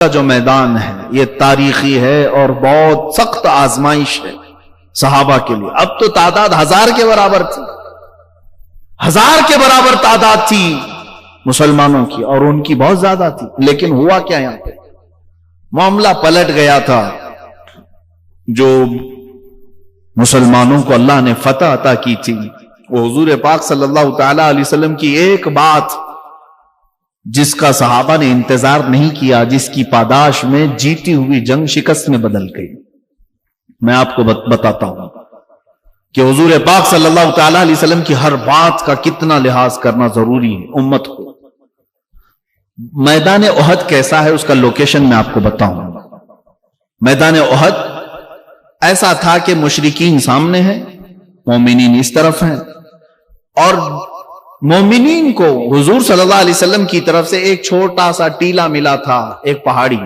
کا جو میدان ہے یہ تاریخی ہے اور بہت سخت آزمائش ہے صحابہ کے لیے. اب تو تعداد 1000 کے برابر تھی، 1000 کے برابر تعداد تھی مسلمانوں کی، اور ان کی بہت زیادہ تھی. لیکن ہوا کیا یہاں پہ؟ معاملہ پلٹ گیا تھا. جو مسلمانوں کو اللہ نے فتح عطا کی تھی وہ حضور پاک صلی اللہ تعالی علیہ وسلم کی ایک بات، جس کا صحابہ نے انتظار نہیں کیا، جس کی پاداش میں جیتی ہوئی جنگ شکست میں بدل گئی. میں آپ کو بتاتا ہوں کہ حضور پاک صلی اللہ تعالی علیہ وسلم کی ہر بات کا کتنا لحاظ کرنا ضروری ہے امت کو. میدان احد کیسا ہے اس کا لوکیشن میں آپ کو بتاؤں. میدان احد ایسا تھا کہ مشرکین سامنے ہیں، مومنین اس طرف ہیں، اور مومنین کو حضور صلی اللہ علیہ وسلم کی طرف سے ایک چھوٹا سا ٹیلا ملا تھا، ایک پہاڑی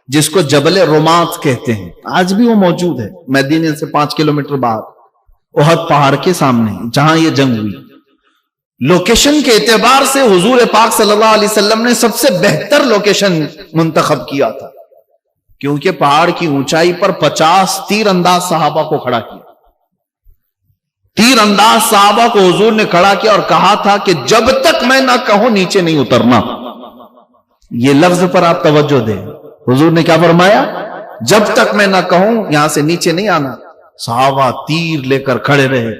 جس کو جبل رمات کہتے ہیں. آج بھی وہ موجود ہے مدینے سے 5 کلومیٹر باہر احد پہاڑ کے سامنے جہاں یہ جنگ ہوئی. لوکیشن کے اعتبار سے حضور پاک صلی اللہ علیہ وسلم نے سب سے بہتر لوکیشن منتخب کیا تھا، کیونکہ پہاڑ کی اونچائی پر 50 تیر انداز صحابہ کو کھڑا کیا. تیر انداز صحابہ کو حضور نے کھڑا کیا اور کہا تھا کہ جب تک میں نہ کہوں نیچے نہیں اترنا. یہ لفظ پر آپ توجہ دیں. حضور نے کیا فرمایا؟ جب تک میں نہ کہوں یہاں سے نیچے نہیں آنا. صحابہ تیر لے کر کھڑے رہے.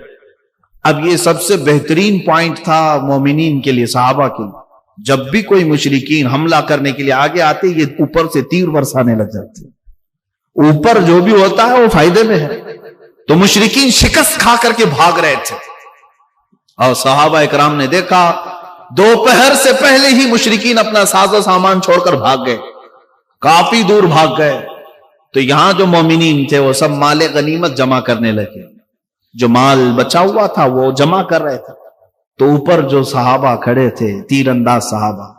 اب یہ سب سے بہترین پوائنٹ تھا مومنین کے لیے، صحابہ کے لیے. جب بھی کوئی مشرکین حملہ کرنے کے لیے آگے آتے، یہ اوپر سے تیر برسانے لگ جاتے. اوپر جو بھی ہوتا ہے وہ فائدے میں ہے. تو مشرکین شکست کھا کر کے بھاگ رہے تھے، اور صحابہ اکرام نے دیکھا دوپہر سے پہلے ہی مشرکین اپنا ساز و سامان چھوڑ کر بھاگ گئے، کافی دور بھاگ گئے. تو یہاں جو مومنین تھے وہ سب مال غنیمت جمع کرنے لگے. جو مال بچا ہوا تھا وہ جمع کر رہے تھے. تو اوپر جو صحابہ کھڑے تھے، تیر انداز صحابہ،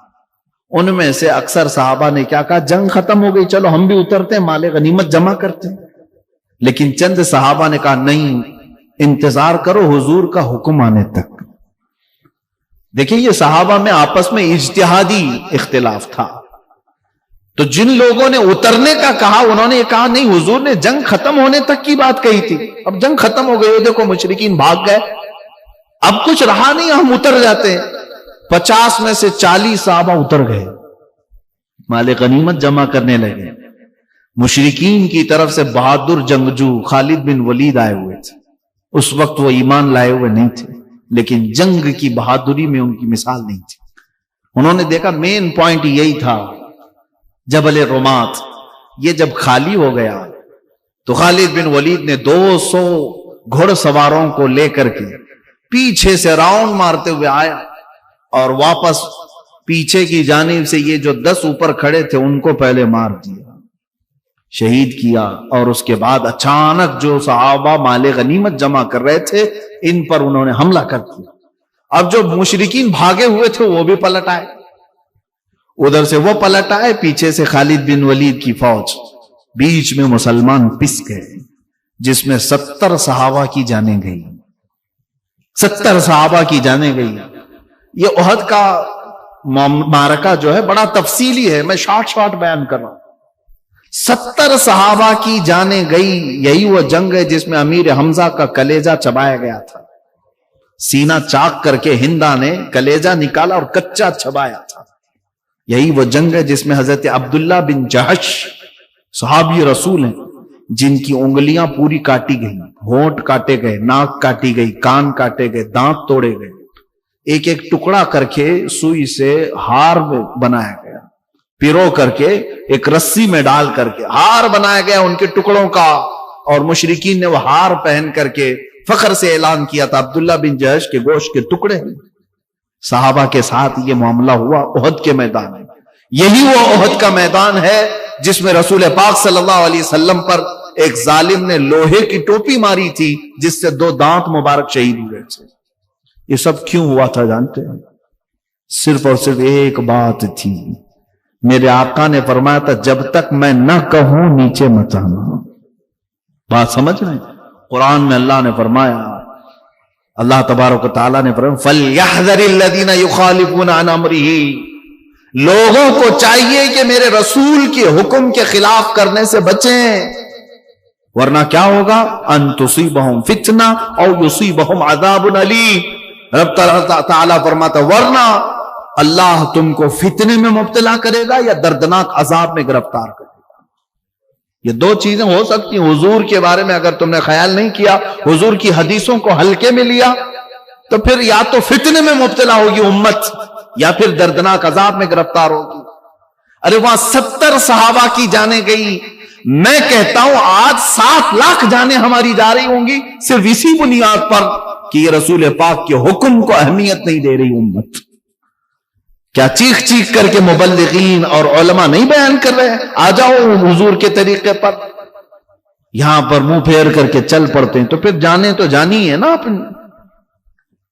ان میں سے اکثر صحابہ نے کیا کہا؟ جنگ ختم ہو گئی، چلو ہم بھی اترتے ہیں، مال غنیمت جمع کرتے ہیں. لیکن چند صحابہ نے کہا نہیں، انتظار کرو حضور کا حکم آنے تک. دیکھیں یہ صحابہ میں آپس میں اجتہادی اختلاف تھا. تو جن لوگوں نے اترنے کا کہا انہوں نے یہ کہا نہیں، حضور نے جنگ ختم ہونے تک کی بات کہی تھی، اب جنگ ختم ہو گئی، دیکھو مشرکین بھاگ گئے، اب کچھ رہا نہیں، ہم اتر جاتے ہیں. 50 میں سے 40 صحابہ اتر گئے، مال غنیمت جمع کرنے لگے. مشرکین کی طرف سے بہادر جنگجو خالد بن ولید آئے ہوئے تھے. اس وقت وہ ایمان لائے ہوئے نہیں تھے، لیکن جنگ کی بہادری میں ان کی مثال نہیں تھی. انہوں نے دیکھا مین پوائنٹ یہی تھا جبل رمات. یہ جب خالی ہو گیا تو خالد بن ولید نے 200 گھڑ سواروں کو لے کر کے پیچھے سے راؤنڈ مارتے ہوئے آیا، اور واپس پیچھے کی جانب سے یہ جو 10 اوپر کھڑے تھے ان کو پہلے مار دیا، شہید کیا. اور اس کے بعد اچانک جو صحابہ مال غنیمت جمع کر رہے تھے ان پر انہوں نے حملہ کر دیا. اب جو مشرکین بھاگے ہوئے تھے وہ بھی پلٹ آئے، ادھر سے وہ پلٹ آئے، پیچھے سے خالد بن ولید کی فوج، بیچ میں مسلمان پس گئے، جس میں 70 صحابہ کی جانیں گئی. 70 صحابہ کی جانیں گئی. یہ احد کا معرکہ جو ہے بڑا تفصیلی ہے، میں شارٹ بیان کر رہا ہوں. 70 صحابہ کی جانیں گئی. یہی وہ جنگ ہے جس میں امیر حمزہ کا کلیجہ چبایا گیا تھا. سینہ چاک کر کے ہندا نے کلیجہ نکالا اور کچا چبایا تھا. یہی وہ جنگ ہے جس میں حضرت عبداللہ بن جہش صحابی رسول ہیں، جن کی انگلیاں پوری کاٹی گئی، ہونٹ کاٹے گئے، ناک کاٹی گئی، کان کاٹے گئے، دانت توڑے گئے. ایک ایک ٹکڑا کر کے سوئی سے ہار بنایا گیا، پیرو کر کے ایک رسی میں ڈال کر کے ہار بنایا گیا ان کے ٹکڑوں کا. اور مشرکین نے وہ ہار پہن کر کے فخر سے اعلان کیا تھا عبداللہ بن جہش کے گوشت کے ٹکڑے. صحابہ کے ساتھ یہ معاملہ ہوا احد کے میدان میں. یہی وہ احد کا میدان ہے جس میں رسول پاک صلی اللہ علیہ وسلم پر ایک ظالم نے لوہے کی ٹوپی ماری تھی جس سے 2 دانت مبارک شہید ہوئے تھے. یہ سب کیوں ہوا تھا جانتے ہیں؟ صرف اور صرف ایک بات تھی. میرے آقا نے فرمایا تھا جب تک میں نہ کہوں نیچے مت آنا. بات سمجھ رہے ہیں؟ قرآن میں اللہ نے فرمایا، اللہ تبارک و تعالیٰ نے فرمایا فَلْيَحْذَرِ الَّذِينَ يُخَالِفُونَ عَنْ أَمْرِهِ لوگوں کو چاہیے کہ میرے رسول کے حکم کے خلاف کرنے سے بچیں، ورنہ کیا ہوگا؟ ان تصیبہم فتنہ او یصیبہم عذاب علیم۔ رب تعالیٰ فرماتا ورنہ اللہ تم کو فتنے میں مبتلا کرے گا یا دردناک عذاب میں گرفتار کرے گا۔ یہ دو چیزیں ہو سکتی ہیں۔ حضور کے بارے میں اگر تم نے خیال نہیں کیا، حضور کی حدیثوں کو ہلکے میں لیا، تو پھر یا تو فتنے میں مبتلا ہوگی امت یا پھر دردناک عذاب میں گرفتار ہوگی۔ ارے وہاں 70 صحابہ کی جانیں گئی، میں کہتا ہوں آج 7 لاکھ جانیں ہماری جا رہی ہوں گی صرف اسی بنیاد پر کہ یہ رسول پاک کے حکم کو اہمیت نہیں دے رہی امت۔ کیا چیخ چیخ کر کے مبلغین اور علماء نہیں بیان کر رہے ہیں آ جاؤ حضور کے طریقے پر؟ یہاں پر منہ پھیر کر کے چل پڑتے ہیں، تو پھر جانے تو جانی ہے نا اپنی۔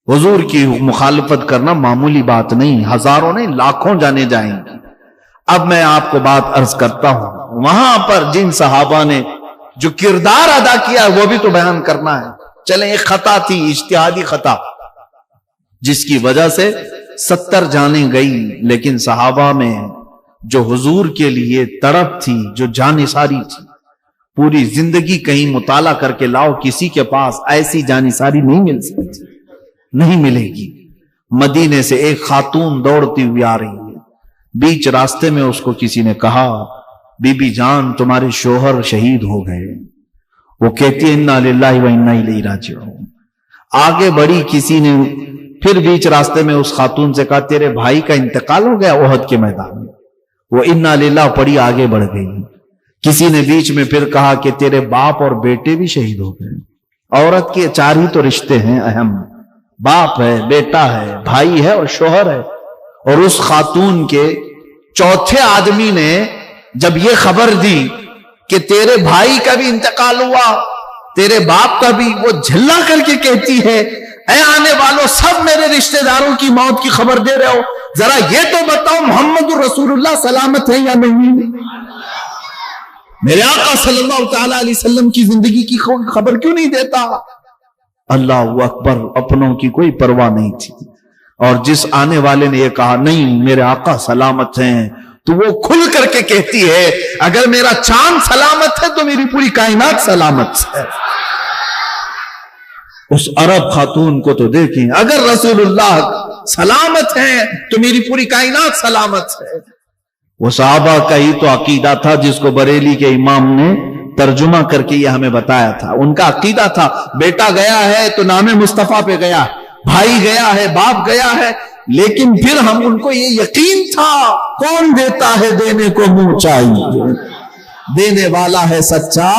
حضور کی مخالفت کرنا معمولی بات نہیں، ہزاروں نہیں لاکھوں جانے جائیں گی۔ اب میں آپ کو بات عرض کرتا ہوں، وہاں پر جن صحابہ نے جو کردار ادا کیا وہ بھی تو بیان کرنا ہے۔ چلیں ایک خطا تھی، اجتہادی خطا، جس کی وجہ سے 70 جانیں گئی، لیکن صحابہ میں جو حضور کے لیے تڑپ تھی، جو جانثاری تھی، پوری زندگی کہیں مطالعہ کر کے لاؤ، کسی کے پاس ایسی جانثاری نہیں مل سکتی، نہیں ملے گی۔ مدینے سے ایک خاتون دوڑتی ہوئی آ رہی ہے، بیچ راستے میں اس کو کسی نے کہا بی بی جان تمہارے شوہر شہید ہو گئے۔ وہ کہتی ہے انا للہ و انا الیہ راجعون۔ آگے بڑھی، کسی نے پھر بیچ راستے میں اس خاتون سے کہا تیرے بھائی کا انتقال ہو گیا احد کے میدان میں۔ وہ انا للہ پڑھی آگے بڑھ گئی۔ کسی نے بیچ میں پھر کہا کہ تیرے باپ اور بیٹے بھی شہید ہو گئے۔ عورت کے 4 ہی تو رشتے ہیں اہم، باپ ہے، بیٹا ہے، بھائی ہے اور شوہر ہے۔ اور اس خاتون کے چوتھے آدمی نے جب یہ خبر دی کہ تیرے بھائی کا بھی انتقال ہوا، تیرے باپ کا بھی، وہ جھلا کر کے کہتی ہے اے آنے والوں سب میرے رشتہ داروں کی موت کی خبر دے رہے ہو، ذرا یہ تو بتاؤ محمد رسول اللہ سلامت ہے یا نہیں؟ میرے آقا صلی اللہ تعالی علیہ وسلم کی زندگی کی خبر کیوں نہیں دیتا؟ اللہ اکبر، اپنوں کی کوئی پرواہ نہیں تھی۔ اور جس آنے والے نے یہ کہا نہیں میرے آقا سلامت ہیں، تو وہ کھل کر کے کہتی ہے اگر میرا چاند سلامت ہے تو میری پوری کائنات سلامت ہے۔ اس عرب خاتون کو تو دیکھیں، اگر رسول اللہ سلامت ہیں تو میری پوری کائنات سلامت ہے۔ وہ صحابہ کا ہی تو عقیدہ تھا جس کو بریلی کے امام نے ترجمہ کر کے یہ ہمیں بتایا تھا۔ ان کا عقیدہ تھا بیٹا گیا ہے تو نام مصطفیٰ پہ گیا ہے، بھائی گیا ہے، باپ گیا ہے، لیکن پھر ہم ان کو یہ یقین تھا کون دیتا ہے دینے کو منہ چاہیے، دینے والا ہے سچا۔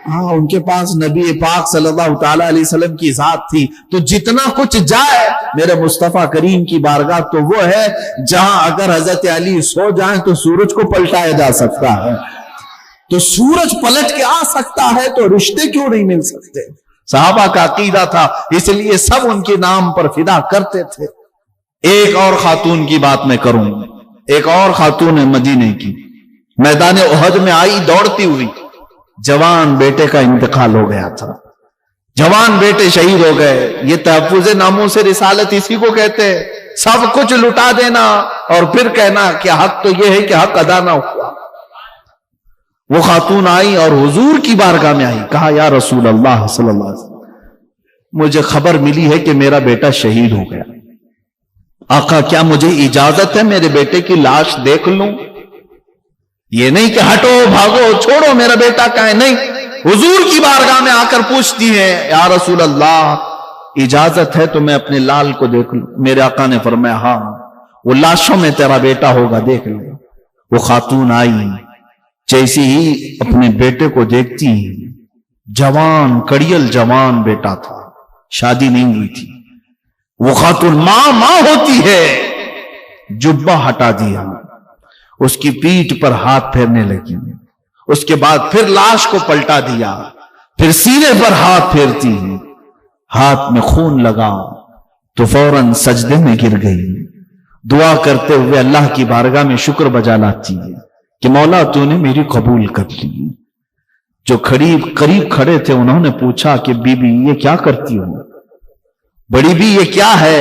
ہاں ان کے پاس نبی پاک صلی اللہ تعالی علیہ وسلم کی ذات تھی، تو جتنا کچھ جائے میرے مصطفیٰ کریم کی بارگاہ تو وہ ہے جہاں اگر حضرت علی سو جائیں تو سورج کو پلٹایا جا سکتا ہے، تو سورج پلٹ کے آ سکتا ہے، تو رشتے کیوں نہیں مل سکتے؟ صحابہ کا عقیدہ تھا، اس لیے سب ان کے نام پر فدا کرتے تھے۔ ایک اور خاتون کی بات میں کروں، ایک اور خاتون ہے مدینے کی، میدان احد میں آئی دوڑتی ہوئی، جوان بیٹے کا انتقال ہو گیا تھا، جوان بیٹے شہید ہو گئے۔ یہ تحفظ ناموس رسالت اسی کو کہتے ہیں، سب کچھ لٹا دینا اور پھر کہنا کہ حق تو یہ ہے کہ حق ادا نہ ہوا۔ وہ خاتون آئی اور حضور کی بارگاہ میں آئی، کہا یا رسول اللہ صلی اللہ علیہ وسلم مجھے خبر ملی ہے کہ میرا بیٹا شہید ہو گیا، آقا کیا مجھے اجازت ہے میرے بیٹے کی لاش دیکھ لوں؟ یہ نہیں کہ ہٹو بھاگو چھوڑو میرا بیٹا کہاں ہے، نہیں، حضور کی بارگاہ میں آ کر پوچھتی ہے یا رسول اللہ اجازت ہے تو میں اپنے لال کو دیکھ لوں؟ میرے آقا نے فرمایا ہاں، وہ لاشوں میں تیرا بیٹا ہوگا دیکھ لے۔ وہ خاتون آئی، جیسی ہی اپنے بیٹے کو دیکھتی، جوان کڑیل جوان بیٹا تھا، شادی نہیں ہوئی تھی۔ وہ خاتون ماں ہوتی ہے، جبہ ہٹا دیا، اس کی پیٹھ پر ہاتھ پھیرنے لگی، اس کے بعد پھر لاش کو پلٹا دیا، پھر سینے پر ہاتھ پھیرتی ہے، ہاتھ میں خون لگا تو فوراً سجدے میں گر گئی، دعا کرتے ہوئے اللہ کی بارگاہ میں شکر بجا لاتی ہے کہ مولا تو نے میری قبول کر لی۔ جو قریب کھڑے تھے انہوں نے پوچھا کہ بی بی یہ کیا کرتی ہو؟ بڑی بی یہ کیا ہے؟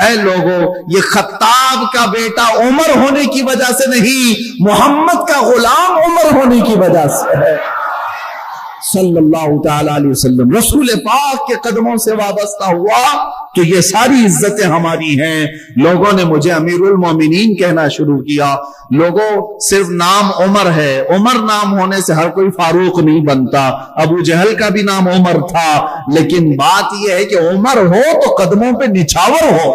اے لوگوں، یہ خطاب کا بیٹا عمر ہونے کی وجہ سے نہیں، محمد کا غلام عمر ہونے کی وجہ سے ہے صلی اللہ تعالی علیہ وسلم۔ رسول پاک کے قدموں سے وابستہ ہوا تو یہ ساری عزتیں ہماری ہیں۔ لوگوں نے مجھے امیر المومنین کہنا شروع کیا۔ لوگوں، صرف نام عمر ہے، عمر نام ہونے سے ہر کوئی فاروق نہیں بنتا۔ ابو جہل کا بھی نام عمر تھا، لیکن بات یہ ہے کہ عمر ہو تو قدموں پہ نچھاور ہو۔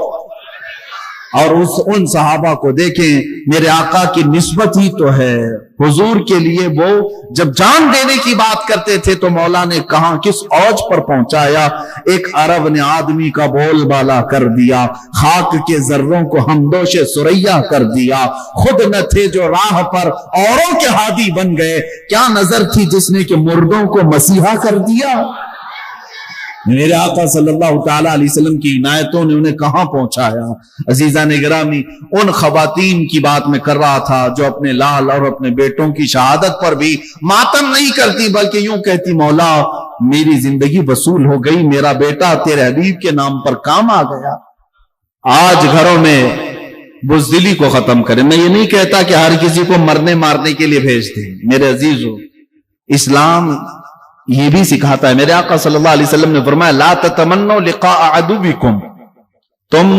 اور ان صحابہ کو دیکھیں، میرے آقا کی نسبت ہی تو ہے حضور کے لیے۔ وہ جب جان دینے کی بات کرتے تھے تو مولا نے کہاں کس اوج پر پہنچایا۔ ایک عرب نے آدمی کا بول بالا کر دیا، خاک کے ذروں کو ہمدوش سریا کر دیا۔ خود نہ تھے جو راہ پر اوروں کے ہادی بن گئے، کیا نظر تھی جس نے کہ مردوں کو مسیحا کر دیا۔ میرے آقا صلی اللہ تعالی علیہ وسلم کی عنایتوں نے انہیں کہاں پہنچایا۔ عزیزان گرامی، ان خواتین کی بات میں کر رہا تھا جو اپنے لال اور اپنے بیٹوں کی شہادت پر بھی ماتم نہیں کرتی، بلکہ یوں کہتی، مولا میری زندگی وصول ہو گئی، میرا بیٹا تیرے حبیب کے نام پر کام آ گیا۔ آج گھروں میں بزدلی کو ختم کریں۔ میں یہ نہیں کہتا کہ ہر کسی کو مرنے مارنے کے لیے بھیج دیں، میرے عزیزو، اسلام یہ بھی سکھاتا ہے۔ میرے آقا صلی اللہ علیہ وسلم نے فرمایا، لا تتمنوا لقاء عدوکم، تم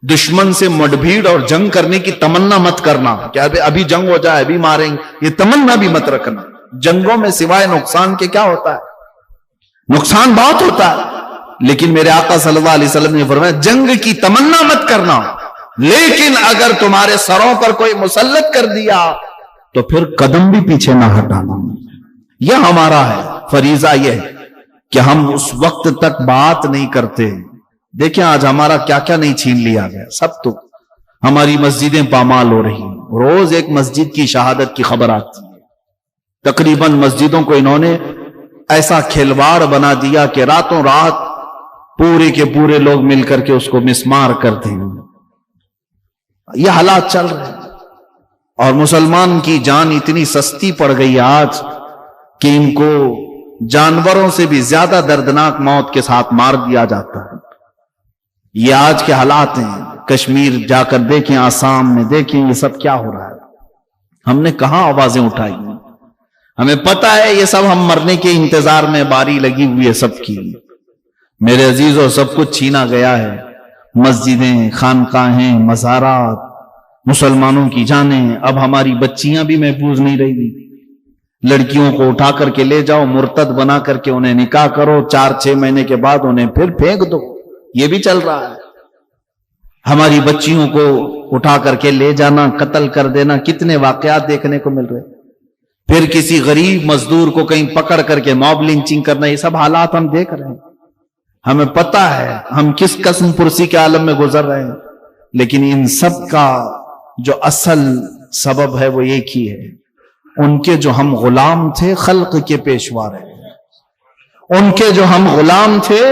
دشمن سے مڈبھیڑ اور جنگ کرنے کی تمنا مت کرنا کہ ابھی جنگ ہو جائے، ابھی ماریں گے، یہ تمنا بھی مت رکھنا۔ جنگوں میں سوائے نقصان کے کیا ہوتا ہے؟ نقصان بہت ہوتا ہے، لیکن میرے آقا صلی اللہ علیہ وسلم نے فرمایا جنگ کی تمنا مت کرنا، لیکن اگر تمہارے سروں پر کوئی مسلط کر دیا تو پھر قدم بھی پیچھے نہ ہٹانا۔ یہ ہمارا ہے فریضہ، یہ ہے کہ ہم اس وقت تک بات نہیں کرتے۔ دیکھیں آج ہمارا کیا کیا نہیں چھین لیا گیا، سب تو ہماری مسجدیں پامال ہو رہی ہیں۔ روز ایک مسجد کی شہادت کی خبر آتی ہے۔ تقریباً مسجدوں کو انہوں نے ایسا کھلواڑ بنا دیا کہ راتوں رات پورے کے پورے لوگ مل کر کے اس کو مسمار کرتے ہیں۔ یہ حالات چل رہے ہیں، اور مسلمان کی جان اتنی سستی پڑ گئی آج کہ ان کو جانوروں سے بھی زیادہ دردناک موت کے ساتھ مار دیا جاتا ہے۔ یہ آج کے حالات ہیں۔ کشمیر جا کر دیکھیں، آسام میں دیکھیں، یہ سب کیا ہو رہا ہے۔ ہم نے کہاں آوازیں اٹھائی ہیں؟ ہمیں پتا ہے یہ سب ہم مرنے کے انتظار میں باری لگی ہوئی ہے سب کی۔ میرے عزیزوں، سب کچھ چھینا گیا ہے، مسجدیں، خانقاہیں، مزارات، مسلمانوں کی جانیں۔ اب ہماری بچیاں بھی محفوظ نہیں رہی۔ لڑکیوں کو اٹھا کر کے لے جاؤ، مرتد بنا کر کے انہیں نکاح کرو، 4-6 مہینے کے بعد انہیں پھر پھینک دو، یہ بھی چل رہا ہے۔ ہماری بچیوں کو اٹھا کر کے لے جانا، قتل کر دینا، کتنے واقعات دیکھنے کو مل رہے۔ پھر کسی غریب مزدور کو کہیں پکڑ کر کے موب لنچنگ کرنا، یہ سب حالات ہم دیکھ رہے ہیں۔ ہمیں پتا ہے ہم کس قسم پرسی کے عالم میں گزر رہے ہیں، لیکن ان سب کا جو اصل سبب ہے وہ ایک ہی ہے، ان کے جو ہم غلام تھے خلق کے پیشوا رہے، ان کے جو ہم غلام تھے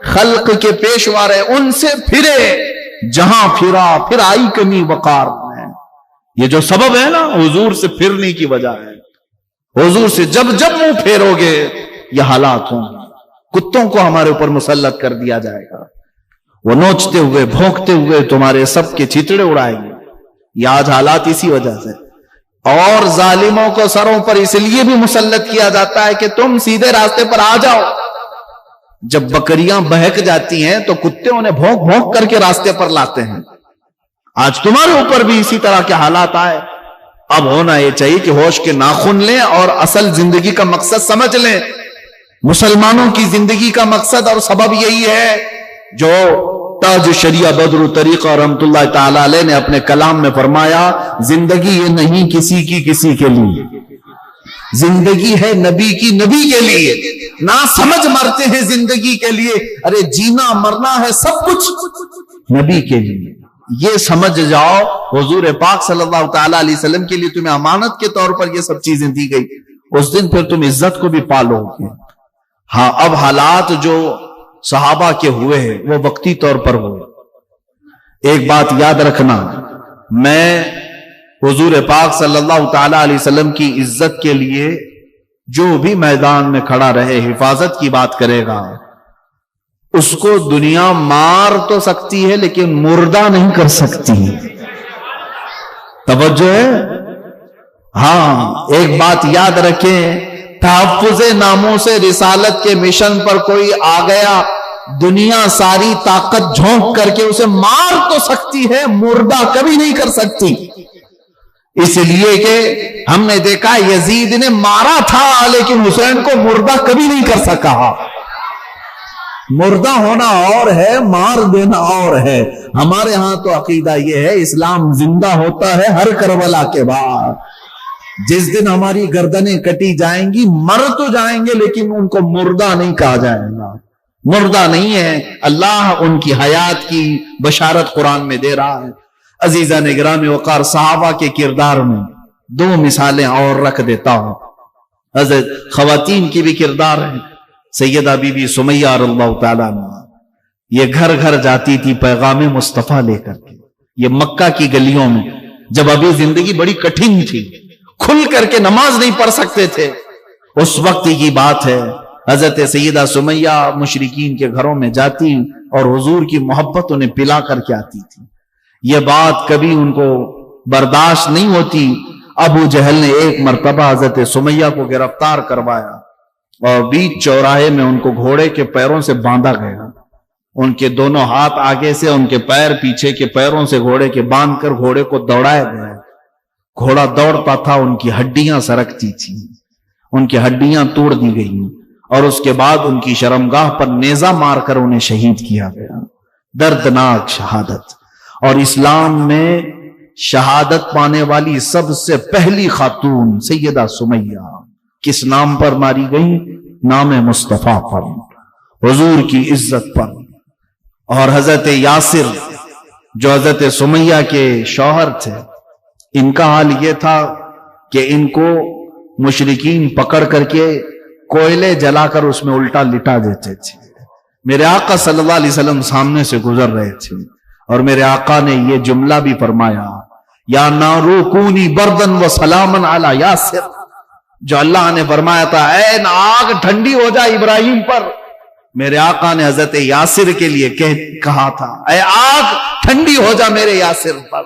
خلق کے پیشوا رہے، ان سے پھرے، جہاں پھرا پھر آئی کمی وقار میں۔ یہ جو سبب ہے نا حضور سے پھرنے کی وجہ ہے، حضور سے جب جب منہ پھیرو گے یہ حالات ہوں۔ کتوں کو ہمارے اوپر مسلط کر دیا جائے گا، وہ نوچتے ہوئے بھونکتے ہوئے تمہارے سب کے چیتڑے اڑائیں گے۔ یہ آج حالات اسی وجہ سے۔ اور ظالموں کو سروں پر اس لیے بھی مسلط کیا جاتا ہے کہ تم سیدھے راستے پر آ جاؤ۔ جب بکریاں بہک جاتی ہیں تو کتے انہیں بھونک بھونک کر کے راستے پر لاتے ہیں۔ آج تمہارے اوپر بھی اسی طرح کے حالات آئے۔ اب ہونا یہ چاہیے کہ ہوش کے ناخن لیں اور اصل زندگی کا مقصد سمجھ لیں۔ مسلمانوں کی زندگی کا مقصد اور سبب یہی ہے جو تاج شریعہ بدر طریقہ رحمت اللہ تعالی علیہ نے اپنے کلام میں فرمایا، زندگی یہ نہیں کسی کی کسی کے لیے، زندگی ہے نبی کی نبی کے لیے۔ نہ سمجھ مرتے ہیں زندگی کے لیے، ارے جینا مرنا ہے سب کچھ نبی کے لیے۔ یہ سمجھ جاؤ، حضور پاک صلی اللہ تعالی علیہ وسلم کے لیے تمہیں امانت کے طور پر یہ سب چیزیں دی گئی، اس دن پھر تم عزت کو بھی پالو گے۔ ہاں، اب حالات جو صحابہ کے ہوئے ہیں وہ وقتی طور پر ہوئے۔ ایک بات یاد رکھنا، میں حضور پاک صلی اللہ تعالی علیہ وسلم کی عزت کے لیے جو بھی میدان میں کھڑا رہے حفاظت کی بات کرے گا، اس کو دنیا مار تو سکتی ہے لیکن مردہ نہیں کر سکتی. توجہ ہے؟ ہاں ایک بات یاد رکھیں، تحفظ ناموس رسالت کے مشن پر کوئی آ گیا، دنیا ساری طاقت جھونک کر کے اسے مار تو سکتی ہے، مردہ کبھی نہیں کر سکتی. اس لیے کہ ہم نے دیکھا یزید نے مارا تھا لیکن حسین کو مردہ کبھی نہیں کر سکا. مردہ ہونا اور ہے، مار دینا اور ہے. ہمارے ہاں تو عقیدہ یہ ہے اسلام زندہ ہوتا ہے ہر کربلا کے بعد. جس دن ہماری گردنیں کٹی جائیں گی، مر تو جائیں گے لیکن ان کو مردہ نہیں کہا جائے گا. مردہ نہیں ہے. اللہ ان کی حیات کی بشارت قرآن میں دے رہا ہے. عزیزان گرامی وقار، صحابہ کے کردار میں دو مثالیں اور رکھ دیتا ہوں. حضرت خواتین کی بھی کردار ہے. سیدہ بی بی سمیہ رضی اللہ تعالیٰ عنہ، یہ گھر گھر جاتی تھی پیغام مصطفیٰ لے کر کے. یہ مکہ کی گلیوں میں جب ابھی زندگی بڑی کٹھن تھی، کھل کر کے نماز نہیں پڑھ سکتے تھے، اس وقت کی بات ہے. حضرت سیدہ سمیہ مشرکین کے گھروں میں جاتی اور حضور کی محبت انہیں پلا کر کے آتی تھی. یہ بات کبھی ان کو برداشت نہیں ہوتی. ابو جہل نے ایک مرتبہ حضرت سمیہ کو گرفتار کروایا اور بیچ چوراہے میں ان کو گھوڑے کے پیروں سے باندھا گیا. ان کے دونوں ہاتھ آگے سے، ان کے پیر پیچھے کے پیروں سے گھوڑے کے باندھ کر گھوڑے کو دوڑایا گیا. گھوڑا دوڑتا تھا، ان کی ہڈیاں سرکتی تھی، ان کی ہڈیاں توڑ دی گئی اور اس کے بعد ان کی شرمگاہ پر نیزہ مار کر انہیں شہید کیا گیا. دردناک شہادت. اور اسلام میں شہادت پانے والی سب سے پہلی خاتون سیدہ سمیہ کس نام پر ماری گئی؟ نام مصطفیٰ پر، حضور کی عزت پر. اور حضرت یاسر جو حضرت سمیہ کے شوہر تھے، ان کا حال یہ تھا کہ ان کو مشرکین پکڑ کر کے کوئلے جلا کر اس میں الٹا لٹا دیتے تھے. میرے آقا صلی اللہ علیہ وسلم سامنے سے گزر رہے تھے اور میرے آقا نے یہ جملہ بھی فرمایا، یا نارو کونی بردن و سلامن علی یاسر. جو اللہ نے فرمایا تھا اے آگ ٹھنڈی ہو جائے ابراہیم پر، میرے آقا نے حضرت یاسر کے لیے کہا تھا اے آگ ٹھنڈی ہو جا میرے یاسر پر.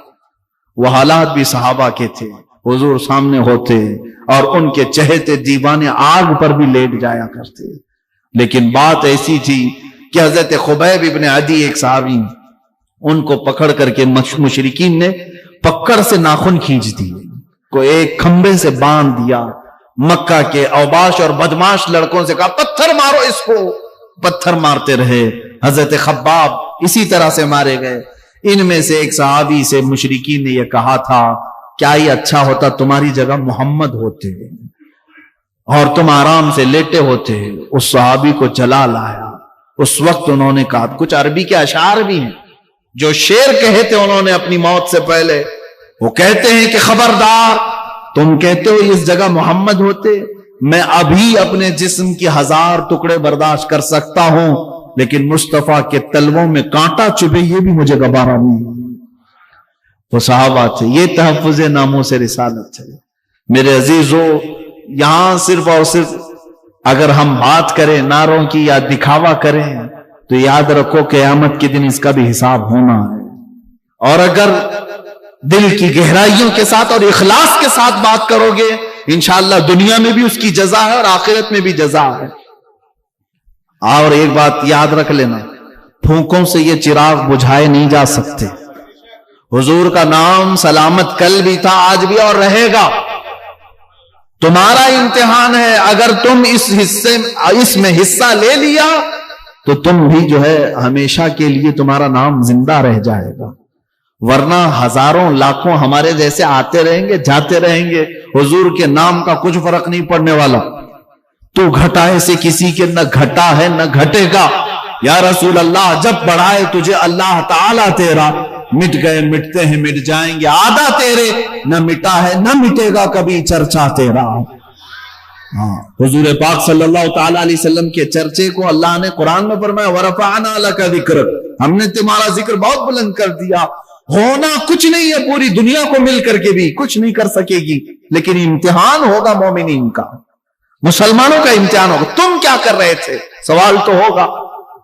وہ حالات بھی صحابہ کے تھے. حضور سامنے ہوتے اور ان کے چہتے دیوانے آگ پر بھی لیٹ جایا کرتے. لیکن بات ایسی تھی کہ حضرت خبیب ابن عدی ایک صحابی، ان کو پکڑ کر کے مشرکین نے پکڑ سے ناخن کھینچ دیے، کو ایک کھمبے سے باندھ دیا. مکہ کے اوباش اور بدماش لڑکوں سے کہا پتھر مارو اس کو. پتھر مارتے رہے. حضرت خباب اسی طرح سے مارے گئے. ان میں سے ایک صحابی سے مشرکین نے یہ کہا تھا کیا یہ اچھا ہوتا تمہاری جگہ محمد ہوتے اور تم آرام سے لیٹے ہوتے. اس صحابی کو جلا لایا. اس وقت انہوں نے کہا، کچھ عربی کے اشعار بھی ہیں جو شعر کہے تھے انہوں نے اپنی موت سے پہلے. وہ کہتے ہیں کہ خبردار، تم کہتے ہو اس جگہ محمد ہوتے، میں ابھی اپنے جسم کی 1000 ٹکڑے برداشت کر سکتا ہوں لیکن مصطفیٰ کے تلووں میں کانٹا چبھے یہ بھی مجھے گوارا نہیں. وہ صحابہ تھے. یہ تحفظ ناموس رسالت ہے. میرے عزیزو، یہاں صرف اور صرف اگر ہم بات کریں نعروں کی یا دکھاوا کریں تو یاد رکھو قیامت کے دن اس کا بھی حساب ہونا ہے. اور اگر دل کی گہرائیوں کے ساتھ اور اخلاص کے ساتھ بات کرو گے انشاءاللہ دنیا میں بھی اس کی جزا ہے اور آخرت میں بھی جزا ہے. اور ایک بات یاد رکھ لینا، پھونکوں سے یہ چراغ بجھائے نہیں جا سکتے. حضور کا نام سلامت کل بھی تھا، آج بھی اور رہے گا. تمہارا امتحان ہے. اگر تم اس میں حصہ لے لیا تو تم بھی جو ہے ہمیشہ کے لیے تمہارا نام زندہ رہ جائے گا. ورنہ ہزاروں لاکھوں ہمارے جیسے آتے رہیں گے جاتے رہیں گے، حضور کے نام کا کچھ فرق نہیں پڑنے والا. تو گھٹائے سے کسی کے نہ گھٹا ہے نہ گھٹے گا. یا رسول اللہ، جب بڑھائے تجھے اللہ تعالیٰ تیرا، مٹ گئے مٹتے ہیں مٹ جائیں گے آدھا تیرے، نہ مٹا ہے نہ مٹے گا کبھی چرچا تیرا. حضور پاک صلی اللہ تعالیٰ علیہ وسلم کے چرچے کو اللہ نے قرآن میں فرمایا وَرَفَعْنَا لَكَ ذِكْرَكَ، ہم نے تمہارا ذکر بہت بلند کر دیا. ہونا کچھ نہیں ہے، پوری دنیا کو مل کر کے بھی کچھ نہیں کر سکے گی، لیکن امتحان ہوگا مومنین کا، مسلمانوں کا امتحان ہوگا. تم کیا کر رہے تھے سوال تو ہوگا.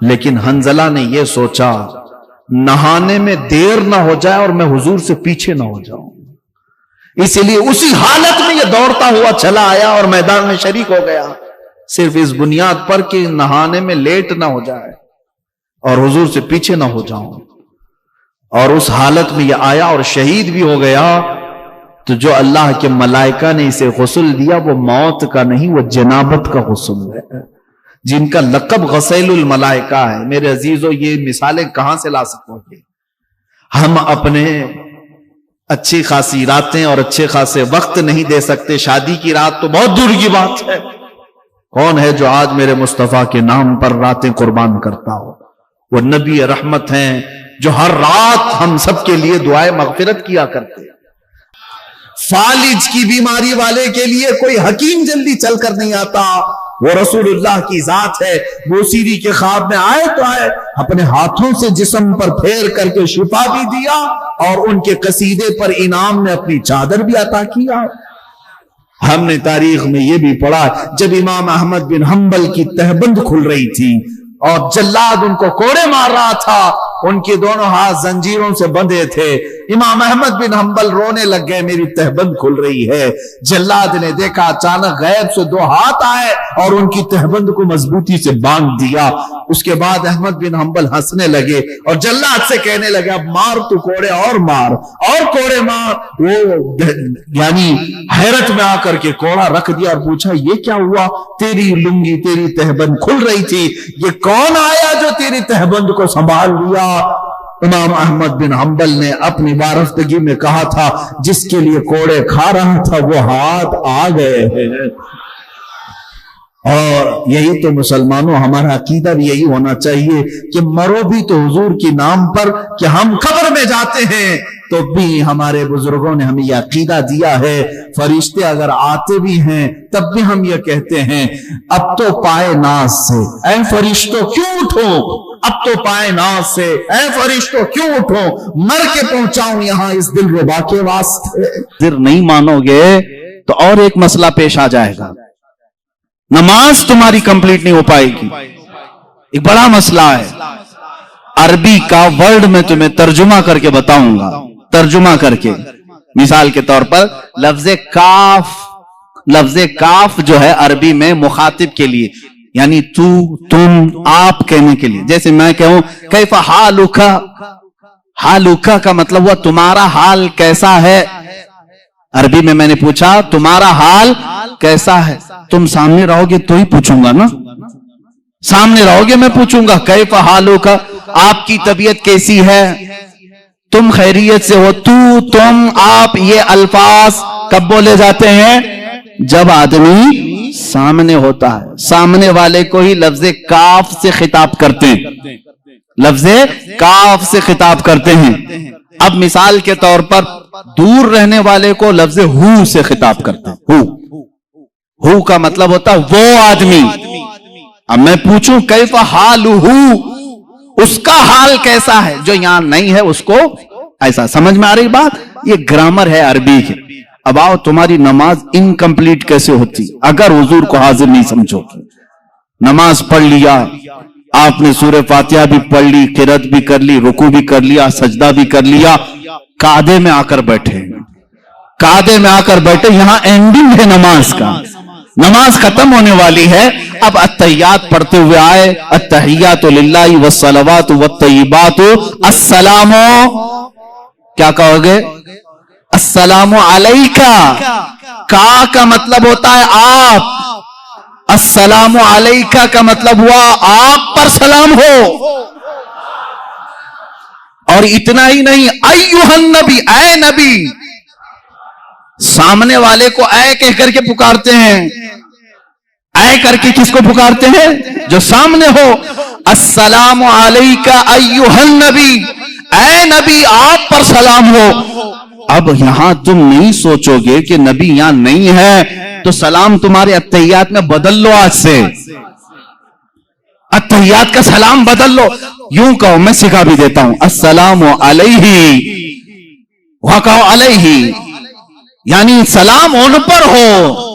لیکن حنزلہ نے یہ سوچا نہانے میں دیر نہ ہو جائے اور میں حضور سے پیچھے نہ ہو جاؤں، اسی لیے اسی حالت میں یہ دوڑتا ہوا چلا آیا اور میدان میں شریک ہو گیا، صرف اس بنیاد پر کہ نہانے میں لیٹ نہ ہو جائے اور حضور سے پیچھے نہ ہو جاؤں، اور اس حالت میں یہ آیا اور شہید بھی ہو گیا۔ تو جو اللہ کے ملائکہ نے اسے غسل دیا وہ موت کا نہیں، وہ جنابت کا غسل ہے، جن کا لقب غسیل الملائکہ ہے۔ میرے عزیزو، یہ مثالیں کہاں سے لا سکو گے؟ ہم اپنے اچھی خاصی راتیں اور اچھے خاصے وقت نہیں دے سکتے، شادی کی رات تو بہت دور کی بات ہے۔ کون ہے جو آج میرے مصطفیٰ کے نام پر راتیں قربان کرتا ہو؟ وہ نبی رحمت ہیں جو ہر رات ہم سب کے لیے دعائے مغفرت کیا کرتے۔ فالج کی بیماری والے کے لیے کوئی حکیم جلدی چل کر نہیں آتا، وہ رسول اللہ کی ذات ہے۔ بوسیری کے خواب میں آئے تو آئے، اپنے ہاتھوں سے جسم پر پھیر کر کے شفا بھی دیا، اور ان کے قصیدے پر انعام میں اپنی چادر بھی عطا کیا۔ ہم نے تاریخ میں یہ بھی پڑھا، جب امام احمد بن حنبل کی تہبند کھل رہی تھی اور جلاد ان کو کوڑے مار رہا تھا، ان کے دونوں ہاتھ زنجیروں سے بندھے تھے، امام احمد بن حنبل رونے لگ گئے، میری تہبند کھل رہی ہے۔ جلاد نے دیکھا، اچانک غیب سے دو ہاتھ آئے اور ان کی تہبند کو مضبوطی سے باندھ دیا۔ اس کے بعد احمد بن حنبل ہنسنے لگے اور جلاد سے کہنے لگے، اب مار تو کوڑے اور مار اور کوڑے مار۔ وہ یعنی حیرت میں آ کر کے کوڑا رکھ دیا اور پوچھا، یہ کیا ہوا؟ تیری لنگی، تیری تہبند کھل رہی تھی، یہ کون آیا جو تیری تہبند کو سنبھال لیا؟ امام احمد بن حنبل نے اپنی وارفتگی میں کہا تھا، جس کے لیے کوڑے کھا رہا تھا وہ ہاتھ آ گئے ہیں۔ اور یہی تو مسلمانوں، ہمارا عقیدہ بھی یہی ہونا چاہیے کہ مرو بھی تو حضور کی نام پر، کہ ہم قبر میں جاتے ہیں تو بھی ہمارے بزرگوں نے ہمیں یہ عقیدہ دیا ہے، فرشتے اگر آتے بھی ہیں تب بھی ہم یہ کہتے ہیں، اب تو پائے ناز سے اے فرشتوں کیوں اٹھو، اب تو پائے ناز سے اے فرشتوں کیوں اٹھو، مر کے پہنچاؤں یہاں اس دل ربا کے واسطے۔ اگر نہیں مانو گے تو اور ایک مسئلہ پیش آ جائے گا، نماز تمہاری کمپلیٹ نہیں ہو پائے گی۔ ایک بڑا مسئلہ ہے، عربی کا ورڈ میں تمہیں ترجمہ کر کے بتاؤں گا، ترجمہ کر کے۔ مثال کے طور پر لفظ کاف جو ہے عربی میں مخاطب کے لیے، یعنی تو، تم، آپ کہنے کے لیے۔ جیسے میں کہوں کیف حالک، حالک کا مطلب ہوا تمہارا حال کیسا ہے۔ عربی میں میں نے پوچھا تمہارا حال کیسا ہے، تم سامنے رہو گے تو ہی پوچھوں گا نا، سامنے رہو گے میں پوچھوں گا کیف حالک، آپ کی طبیعت کیسی ہے، تم خیریت سے ہو۔ تو، تم، آپ، یہ الفاظ کب بولے جاتے ہیں؟ جب آدمی سامنے ہوتا ہے، سامنے والے کو ہی لفظ کاف سے خطاب کرتے ہیں، لفظ کاف سے خطاب کرتے ہیں۔ اب مثال کے طور پر دور رہنے والے کو لفظ ہو سے خطاب کرتے ہیں، ہو کا مطلب ہوتا ہے وہ آدمی۔ اب میں پوچھوں کیف حالہ، اس کا حال کیسا ہے، جو یہاں نہیں ہے اس کو ایسا۔ سمجھ میں آ رہی بات؟ یہ گرامر ہے عربی کی۔ اب آؤ، تمہاری نماز انکمپلیٹ کیسے ہوتی اگر حضور کو حاضر نہیں سمجھو گے؟ نماز پڑھ لیا آپ نے، سورہ فاتحہ بھی پڑھ لی، قرات بھی کر لی، رکوع بھی کر لیا، سجدہ بھی کر لیا، قعدے میں آ کر بیٹھے، قعدے میں آ کر بیٹھے، یہاں اینڈنگ ہے نماز کا، نماز ختم ہونے والی ہے۔ اب التحیات پڑھتے ہوئے آئے، التحیات للہ والصلوات والطیبات، السلام، کیا کہو گے؟ السلام علیکہ، کا مطلب ہوتا ہے آپ، السلام علیکہ کا مطلب ہوا آپ پر سلام ہو۔ اور اتنا ہی نہیں، ایھا النبی، اے نبی، سامنے والے کو اے کہہ کر کے پکارتے ہیں۔ اے کر کے کس کو پکارتے ہیں؟ جو سامنے ہو۔ السلام علیکہ ایھا النبی، اے نبی آپ پر سلام ہو۔ اب یہاں تم نہیں سوچو گے کہ نبی یہاں نہیں ہے تو سلام تمہارے التحیات میں بدل لو، آج سے التحیات کا سلام بدل لو۔ یوں کہو، میں سکھا بھی دیتا ہوں، السلام علیہ، وہاں کہو علیہ، یعنی سلام ان پر ہو۔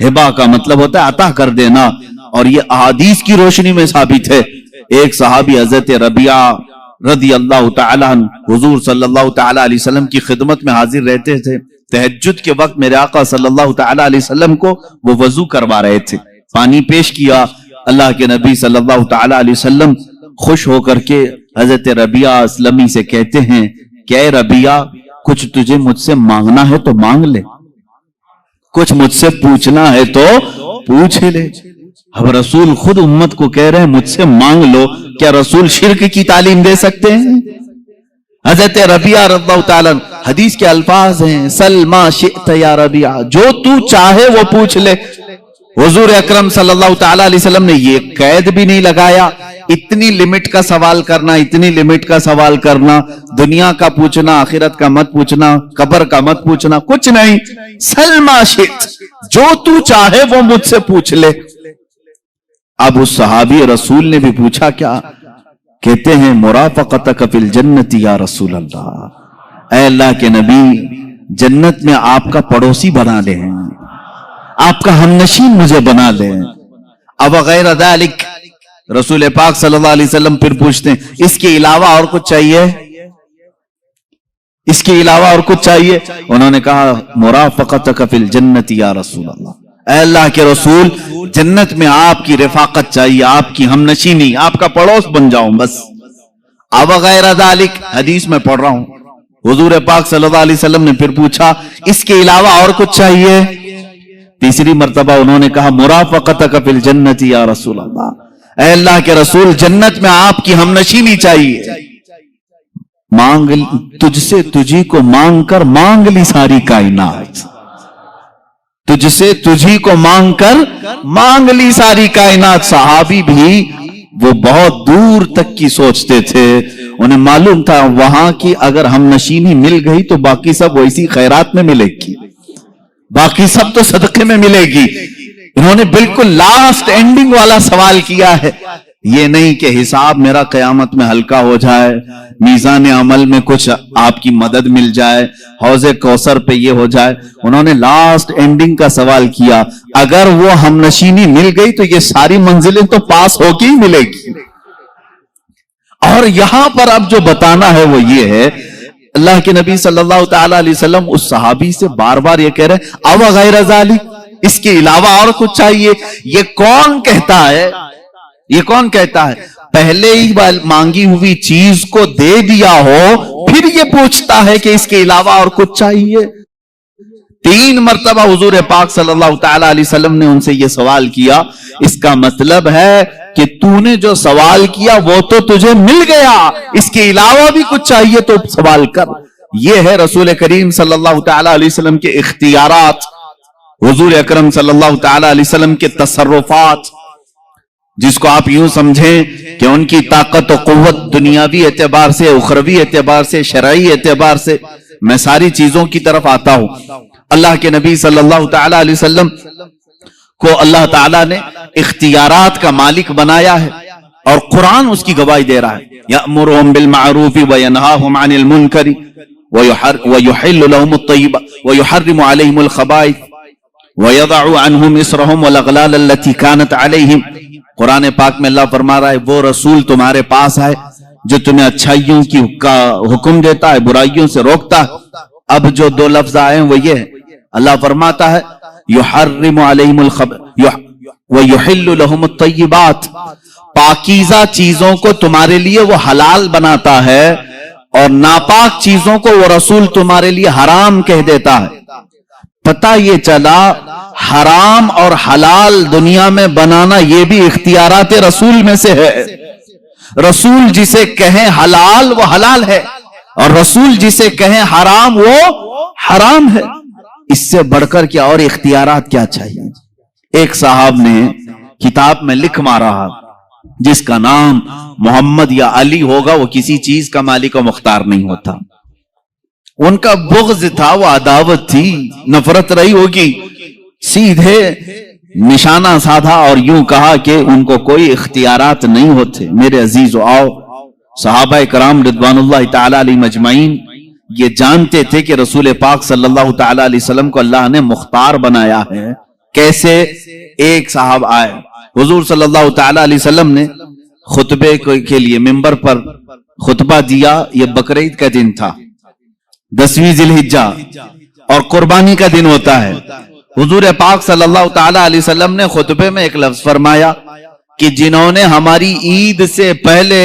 ہبا کا مطلب ہوتا ہے عطا کر دینا، اور یہ احادیث کی روشنی میں ثابت ہے۔ ایک صحابی حضرت ربیعہ رضی اللہ تعالیٰ عنہ حضور صلی اللہ تعالیٰ علیہ وسلم کی خدمت میں حاضر رہتے تھے۔ تہجد کے وقت میرے آقا صلی اللہ تعالیٰ علیہ وسلم کو وہ وضو کروا رہے تھے، پانی پیش کیا۔ اللہ کے نبی صلی اللہ تعالیٰ علیہ وسلم خوش ہو کر کے حضرت ربیعہ اسلمی سے کہتے ہیں کہ اے ربیعہ، کچھ تجھے مجھ سے مانگنا ہے تو مانگ لے، کچھ مجھ سے پوچھنا ہے تو پوچھ لے۔ اب رسول خود امت کو کہہ رہے ہیں مجھ سے مانگ لو، کیا رسول شرک کی تعلیم دے سکتے ہیں؟ حضرت ربیعہ رضی اللہ تعالیٰ حدیث کے الفاظ ہیں سل ما شئت یا ربیعہ، جو تو چاہے وہ پوچھ لے۔ حضور اکرم صلی اللہ تعالیٰ علیہ وسلم نے یہ قید بھی نہیں لگایا اتنی لمٹ کا سوال کرنا، اتنی لمٹ کا سوال کرنا، دنیا کا پوچھنا، آخرت کا مت پوچھنا، قبر کا مت پوچھنا، کچھ نہیں۔ سل ما شئت، جو تو چاہے وہ مجھ سے پوچھ لے۔ اب اس صحابی رسول نے بھی پوچھا کیا؟ کہتے ہیں مرافقتک فی الجنت یا رسول اللہ، اے اللہ کے نبی، جنت میں آپ کا پڑوسی بنا لیں، آپ کا ہمنشین مجھے بنا لیں۔ اب غیر ذالک، رسول پاک صلی اللہ علیہ وسلم پھر پوچھتے ہیں اس کے علاوہ اور کچھ چاہیے؟ اس کے علاوہ اور کچھ چاہیے؟ انہوں نے کہا مرافقتک فی الجنت یا رسول اللہ، اے اللہ کے رسول، جنت میں آپ کی رفاقت چاہیے، آپ کی ہمنشینی، آپ کا پڑوس بن جاؤں بس۔ اب غیر ذالک، حدیث میں پڑھ رہا ہوں، حضور پاک صلی اللہ علیہ وسلم نے پھر پوچھا اس کے علاوہ اور کچھ چاہیے؟ تیسری مرتبہ انہوں نے کہا مرافقتک فی الجنت یا رسول اللہ، اے اللہ کے رسول، جنت میں آپ کی ہمنشینی چاہیے۔ مانگ تجھ سے تجھی کو مانگ کر مانگ لی ساری کائنات، تجھ سے تجھی کو مانگ کر مانگ لی ساری کائنات۔ صحابی بھی وہ بہت دور تک کی سوچتے تھے، انہیں معلوم تھا وہاں کی اگر ہم نشینی مل گئی تو باقی سب ویسی خیرات میں ملے گی، باقی سب تو صدقے میں ملے گی۔ انہوں نے بالکل لاسٹ اینڈنگ والا سوال کیا ہے، یہ نہیں کہ حساب میرا قیامت میں ہلکا ہو جائے، میزان عمل میں کچھ آپ کی مدد مل جائے، حوض کوثر پہ یہ ہو جائے۔ انہوں نے لاسٹ اینڈنگ کا سوال کیا، اگر وہ ہم نشینی مل گئی تو یہ ساری منزلیں تو پاس ہو کے ہی ملے گی۔ اور یہاں پر اب جو بتانا ہے وہ یہ ہے، اللہ کے نبی صلی اللہ تعالی علیہ وسلم اس صحابی سے بار بار یہ کہہ رہے ہیں او غیر ذالک، اس کے علاوہ اور کچھ چاہیے؟ یہ کون کہتا ہے؟ یہ کون کہتا ہے پہلے ہی مانگی ہوئی چیز کو دے دیا ہو پھر یہ پوچھتا ہے کہ اس کے علاوہ اور کچھ چاہیے؟ 3 مرتبہ حضور پاک صلی اللہ تعالی علیہ وسلم نے ان سے یہ سوال کیا، اس کا مطلب ہے کہ تو نے جو سوال کیا وہ تو تجھے مل گیا، اس کے علاوہ بھی کچھ چاہیے تو سوال کر۔ یہ ہے رسول کریم صلی اللہ تعالی علیہ وسلم کے اختیارات، حضور اکرم صلی اللہ تعالی علیہ وسلم کے تصرفات، جس کو آپ یوں سمجھیں کہ ان کی طاقت و قوت دنیاوی اعتبار سے، اخروی اعتبار سے، شرعی اعتبار سے۔ میں ساری چیزوں کی طرف آتا ہوں۔ اللہ کے نبی صلی اللہ تعالی علیہ وسلم کو اللہ تعالیٰ نے اختیارات کا مالک بنایا ہے، اور قرآن اس کی گواہی دے رہا ہے، یأمرهم بالمعروف وینہاہم عن المنکر ویحل لهم الطیبات ویحرم علیہم الخبائث ویضع عنہم اسرہم والاغلال التي كانت علیہم۔ قرآن پاک میں اللہ فرما رہا ہے وہ رسول تمہارے پاس ہے جو تمہیں اچھائیوں کی کا حکم دیتا ہے، برائیوں سے روکتا ہے۔ اب جو 2 لفظ آئے ہیں وہ یہ ہے، اللہ فرماتا ہے یحرم علیہم ویحل لهم الطیبات، پاکیزہ چیزوں کو تمہارے لیے وہ حلال بناتا ہے، اور ناپاک چیزوں کو وہ رسول تمہارے لیے حرام کہہ دیتا ہے۔ پتہ یہ چلا حرام اور حلال دنیا میں بنانا یہ بھی اختیارات رسول میں سے ہے۔ رسول جسے کہیں حلال وہ حلال ہے، اور رسول جسے کہیں حرام وہ حرام ہے۔ اس سے بڑھ کر کیا اور اختیارات کیا چاہیے؟ ایک صاحب نے کتاب میں لکھ مارا، جس کا نام محمد یا علی ہوگا وہ کسی چیز کا مالک و مختار نہیں ہوتا۔ ان کا بغض تھا، وہ عداوت تھی، نفرت رہی ہوگی، سیدھے نشانہ سادھا اور یوں کہا کہ ان کو کوئی اختیارات نہیں ہوتے۔ میرے عزیزو، آؤ، صحابہ کرام رضوان اللہ تعالی علیہ مجمعین یہ جانتے تھے کہ رسول پاک صلی اللہ تعالی علیہ وسلم کو اللہ نے مختار بنایا ہے، کیسے ایک صاحب آئے, حضور صلی اللہ تعالی علیہ وسلم نے خطبے کے لیے ممبر پر خطبہ دیا. یہ بقرعید کا دن تھا, 10ویں ذی الحجہ, اور قربانی کا دن ہوتا ہے. حضور پاک صلی اللہ تعالی علیہ وسلم نے خطبے میں ایک لفظ فرمایا کہ جنہوں نے ہماری عید سے پہلے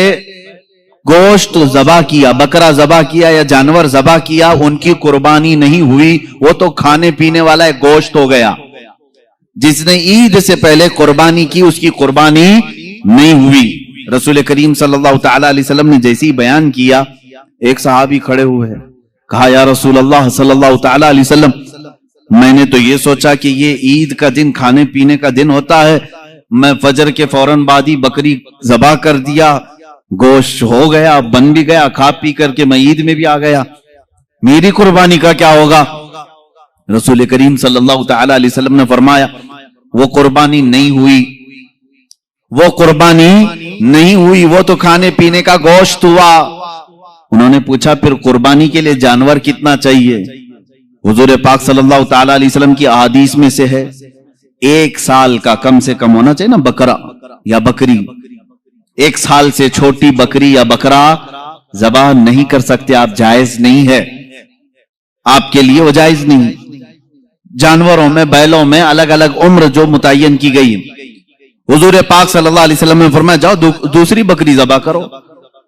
گوشت ذبح کیا, بکرا ذبح کیا یا جانور ذبح کیا, ان کی قربانی نہیں ہوئی, وہ تو کھانے پینے والا ایک گوشت ہو گیا. جس نے عید سے پہلے قربانی کی اس کی قربانی نہیں ہوئی. رسول کریم صلی اللہ تعالی علیہ وسلم نے جیسے ہی بیان کیا, ایک صحابی کھڑے ہوئے, کہا یا رسول اللہ صلی اللہ تعالی علیہ وسلم, میں نے تو یہ سوچا کہ یہ عید کا دن کھانے پینے کا دن ہوتا ہے, میں فجر کے فوراً بعد ہی بکری ذبح کر دیا, گوشت ہو گیا, بن بھی گیا, کھا پی کر کے میں عید میں بھی آ گیا, میری قربانی کا کیا ہوگا؟ رسول کریم صلی اللہ تعالی علیہ وسلم نے فرمایا وہ قربانی نہیں ہوئی, وہ قربانی نہیں ہوئی, وہ تو کھانے پینے کا گوشت ہوا. انہوں نے پوچھا پھر قربانی کے لیے جانور کتنا چاہیے؟ حضور پاک صلی اللہ تعالی علیہ وسلم کی احادیث میں سے ہے 1 سال کا کم سے کم ہونا چاہیے نا بکرا یا بکری. 1 سال سے چھوٹی بکری یا بکرا ذبح نہیں کر سکتے آپ, جائز نہیں ہے آپ کے لیے, وہ جائز نہیں. جانوروں میں, بیلوں میں الگ الگ عمر جو متعین کی گئی. حضور پاک صلی اللہ علیہ وسلم نے فرمایا جاؤ دوسری بکری ذبح کرو.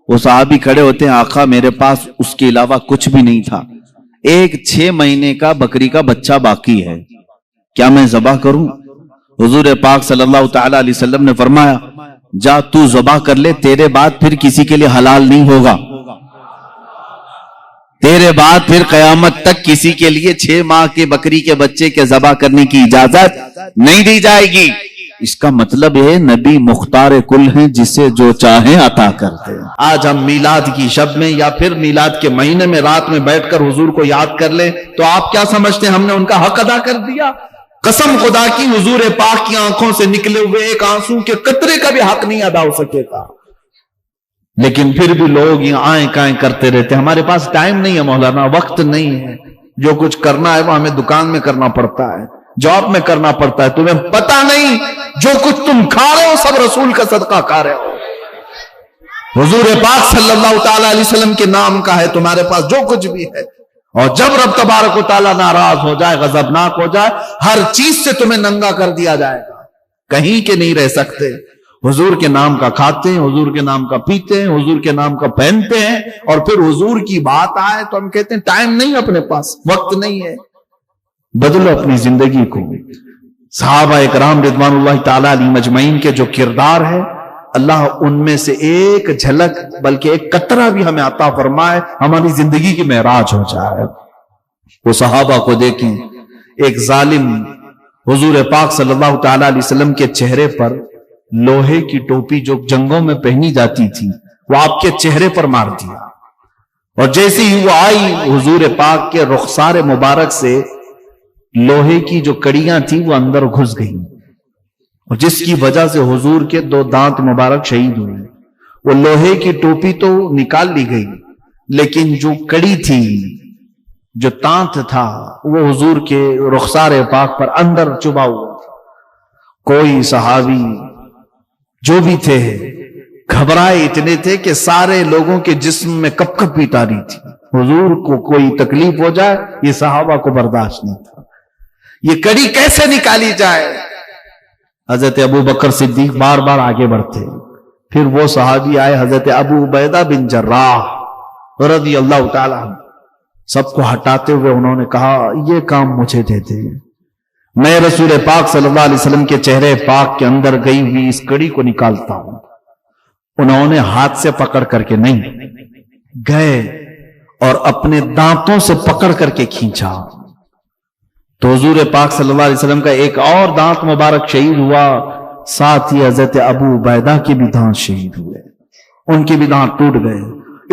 وہ صحابی کھڑے ہوتے ہیں, آقا میرے پاس اس کے علاوہ کچھ بھی نہیں تھا, ایک 6 مہینے کا بکری کا بچہ باقی ہے, کیا میں ذبح کروں؟ حضور پاک صلی اللہ تعالی علیہ وسلم نے فرمایا جا تو ذبح کر لے, تیرے بعد پھر کسی کے لیے حلال نہیں ہوگا, تیرے بعد پھر قیامت تک کسی کے لیے 6 ماہ کے بکری کے بچے کے ذبح کرنے کی اجازت نہیں دی جائے گی. اس کا مطلب ہے نبی مختار کل ہیں, جسے جو چاہیں عطا کرتے ہیں. آج ہم میلاد کی شب میں یا پھر میلاد کے مہینے میں رات میں بیٹھ کر حضور کو یاد کر لیں تو آپ کیا سمجھتے ہیں ہم نے ان کا حق ادا کر دیا؟ قسم خدا کی حضور پاک کی آنکھوں سے نکلے ہوئے ایک آنسو کے قطرے کا بھی حق نہیں ادا ہو سکے گا. لیکن پھر بھی لوگ یہ آئیں کائیں کرتے رہتے. ہمارے پاس ٹائم نہیں ہے مولانا, وقت نہیں ہے, جو کچھ کرنا ہے وہ ہمیں دکان میں کرنا پڑتا ہے, جاب میں کرنا پڑتا ہے. تمہیں پتا نہیں جو کچھ تم کھا رہے ہو سب رسول کا صدقہ کھا رہے ہو. حضور پاک صلی اللہ تعالی علیہ وسلم کے نام کا ہے تمہارے پاس جو کچھ بھی ہے. اور جب رب تبارک و تعالیٰ ناراض ہو جائے, غضبناک ہو جائے, ہر چیز سے تمہیں ننگا کر دیا جائے گا, کہیں کے نہیں رہ سکتے. حضور کے نام کا کھاتے ہیں, حضور کے نام کا پیتے ہیں, حضور کے نام کا پہنتے ہیں, اور پھر حضور کی بات آئے تو ہم کہتے ہیں ٹائم نہیں اپنے پاس, وقت نہیں ہے. بدلو اپنی زندگی کو. صحابہ اکرام رضوان اللہ تعالی علیہ مجمعین کے جو کردار ہے, اللہ ان میں سے ایک جھلک بلکہ ایک قطرہ بھی ہمیں عطا فرمائے, ہماری زندگی کی معراج ہو جائے. وہ صحابہ کو دیکھیں, ایک ظالم حضور پاک صلی اللہ تعالی علیہ وسلم کے چہرے پر لوہے کی ٹوپی جو جنگوں میں پہنی جاتی تھی وہ آپ کے چہرے پر مار دیا, اور جیسے ہی وہ آئی حضور پاک کے رخسار مبارک سے لوہے کی جو کڑیاں تھی وہ اندر گھس گئیں, اور جس کی وجہ سے حضور کے 2 دانت مبارک شہید ہوئے. وہ لوہے کی ٹوپی تو نکال لی گئی, لیکن جو کڑی تھی, جو تانت تھا, وہ حضور کے رخسار پاک پر اندر چبھا ہوا. کوئی صحابی جو بھی تھے گھبرائے اتنے تھے کہ سارے لوگوں کے جسم میں کپ کپ بھی تاری تھی. حضور کو کوئی تکلیف ہو جائے یہ صحابہ کو برداشت نہیں تھا, یہ کڑی کیسے نکالی جائے. حضرت ابو بکر صدیق بار بار آگے بڑھتے, پھر وہ صحابی آئے حضرت ابو عبیدہ بن جراح رضی اللہ تعالی عنہ, سب کو ہٹاتے ہوئے انہوں نے کہا یہ کام مجھے دے دے, میں رسول پاک صلی اللہ علیہ وسلم کے چہرے پاک کے اندر گئی ہوئی اس کڑی کو نکالتا ہوں. انہوں نے ہاتھ سے پکڑ کر کے نہیں گئے اور اپنے دانتوں سے پکڑ کر کے کھینچا, تو حضور پاک صلی اللہ علیہ وسلم کا ایک اور دانت مبارک شہید ہوا, ساتھ ہی حضرت ابو عبیدہ کے بھی دانت شہید ہوئے, ان کے بھی دانت ٹوٹ گئے.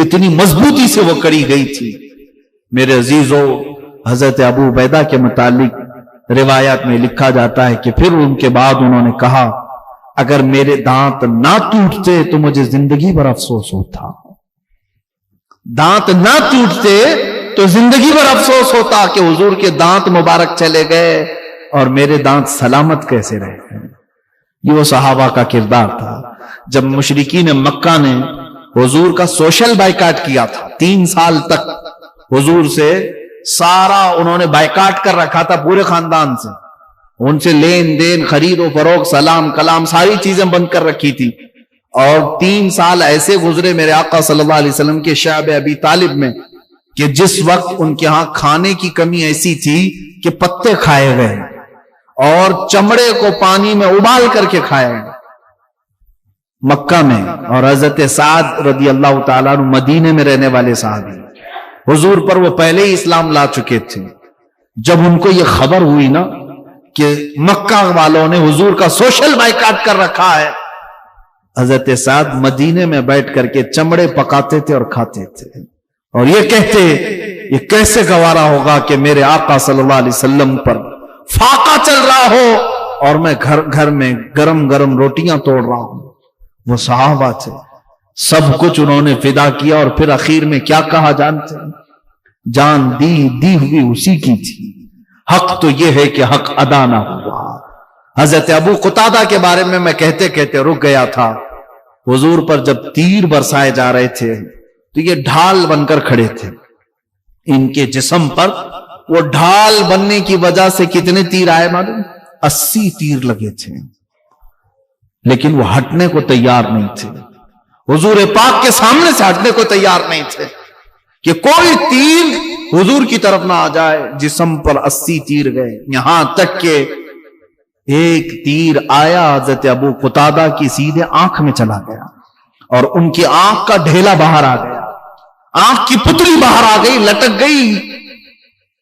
اتنی مضبوطی سے وہ کڑی گئی تھی. میرے عزیزو, حضرت ابو عبیدہ کے متعلق روایات میں لکھا جاتا ہے کہ پھر ان کے بعد انہوں نے کہا اگر میرے دانت نہ ٹوٹتے تو مجھے زندگی بھر افسوس ہوتا, دانت نہ ٹوٹتے تو زندگی بھر افسوس ہوتا کہ حضور کے دانت مبارک چلے گئے, اور میرے دانت سلامت کیسے رہے. یہ وہ صحابہ کا کردار تھا. جب مشرکین مکہ نے حضور کا سوشل بائیکاٹ کیا تھا، 3 سال تک حضور سے سارا انہوں نے بائیکاٹ کر رکھا تھا، پورے خاندان سے ان سے لین دین، خرید و فروخت، سلام کلام، ساری چیزیں بند کر رکھی تھی. اور 3 سال ایسے گزرے میرے آقا صلی اللہ علیہ وسلم کے شعب ابی طالب میں کہ جس وقت ان کے ہاں کھانے کی کمی ایسی تھی کہ پتے کھائے گئے اور چمڑے کو پانی میں ابال کر کے کھائے گئے مکہ میں. اور حضرت سعد رضی اللہ تعالیٰ عنہ مدینے میں رہنے والے صحابی، حضور پر وہ پہلے ہی اسلام لا چکے تھے. جب ان کو یہ خبر ہوئی نا کہ مکہ والوں نے حضور کا سوشل بائیکاٹ کر رکھا ہے، حضرت سعد مدینے میں بیٹھ کر کے چمڑے پکاتے تھے اور کھاتے تھے اور یہ کہتے یہ کیسے گوارا ہوگا کہ میرے آقا صلی اللہ علیہ وسلم پر فاقہ چل رہا ہو اور میں گھر میں گرم گرم روٹیاں توڑ رہا ہوں. وہ صحابہ تھے، سب کچھ انہوں نے فدا کیا اور پھر اخیر میں کیا کہا جانتے ہیں؟ جان دی ہوئی اسی کی تھی، حق تو یہ ہے کہ حق ادا نہ ہوا. حضرت ابو قتادہ کے بارے میں کہتے کہتے رک گیا تھا. حضور پر جب تیر برسائے جا رہے تھے تو یہ ڈھال بن کر کھڑے تھے. ان کے جسم پر وہ ڈھال بننے کی وجہ سے کتنے تیر آئے معلوم؟ 80 تیر لگے تھے، لیکن وہ ہٹنے کو تیار نہیں تھے. حضور پاک کے سامنے سے ہٹنے کو تیار نہیں تھے کہ کوئی تیر حضور کی طرف نہ آ جائے. جسم پر 80 تیر گئے، یہاں تک کہ ایک تیر آیا حضرت ابو قتادہ کی سیدھے آنکھ میں چلا گیا اور ان کی آنکھ کا ڈھیلا باہر آ گیا، آنکھ کی پتلی باہر آ گئی، لٹک گئی.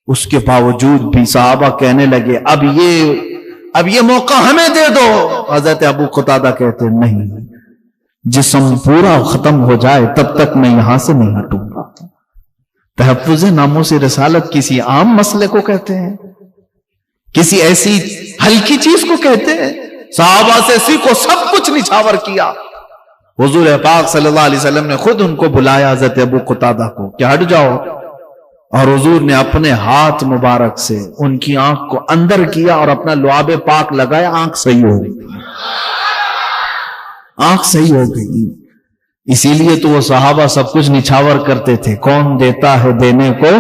اس کے باوجود بھی صحابہ کہنے لگے اب یہ موقع ہمیں دے دو. حضرت ابو قتادہ کہتے نہیں، جسم پورا ختم ہو جائے تب تک میں یہاں سے نہیں ہٹوں گا. تحفظ ناموس رسالت کسی عام مسئلے کو کہتے ہیں؟ کسی ایسی ہلکی چیز کو کہتے ہیں؟ صحابہ سے سیکھو، سب کچھ نچھاور کیا. حضور پاک صلی اللہ علیہ وسلم نے خود ان کو بلایا حضرت ابو قتادہ کو کہ ہٹ جاؤ، اور حضور نے اپنے ہاتھ مبارک سے ان کی آنکھ کو اندر کیا اور اپنا لعاب پاک لگایا. آنکھ صحیح ہو گئی، آنکھ صحیح ہو گئی. اسی لیے تو وہ صحابہ سب کچھ نچھاور کرتے تھے. کون دیتا ہے دینے کو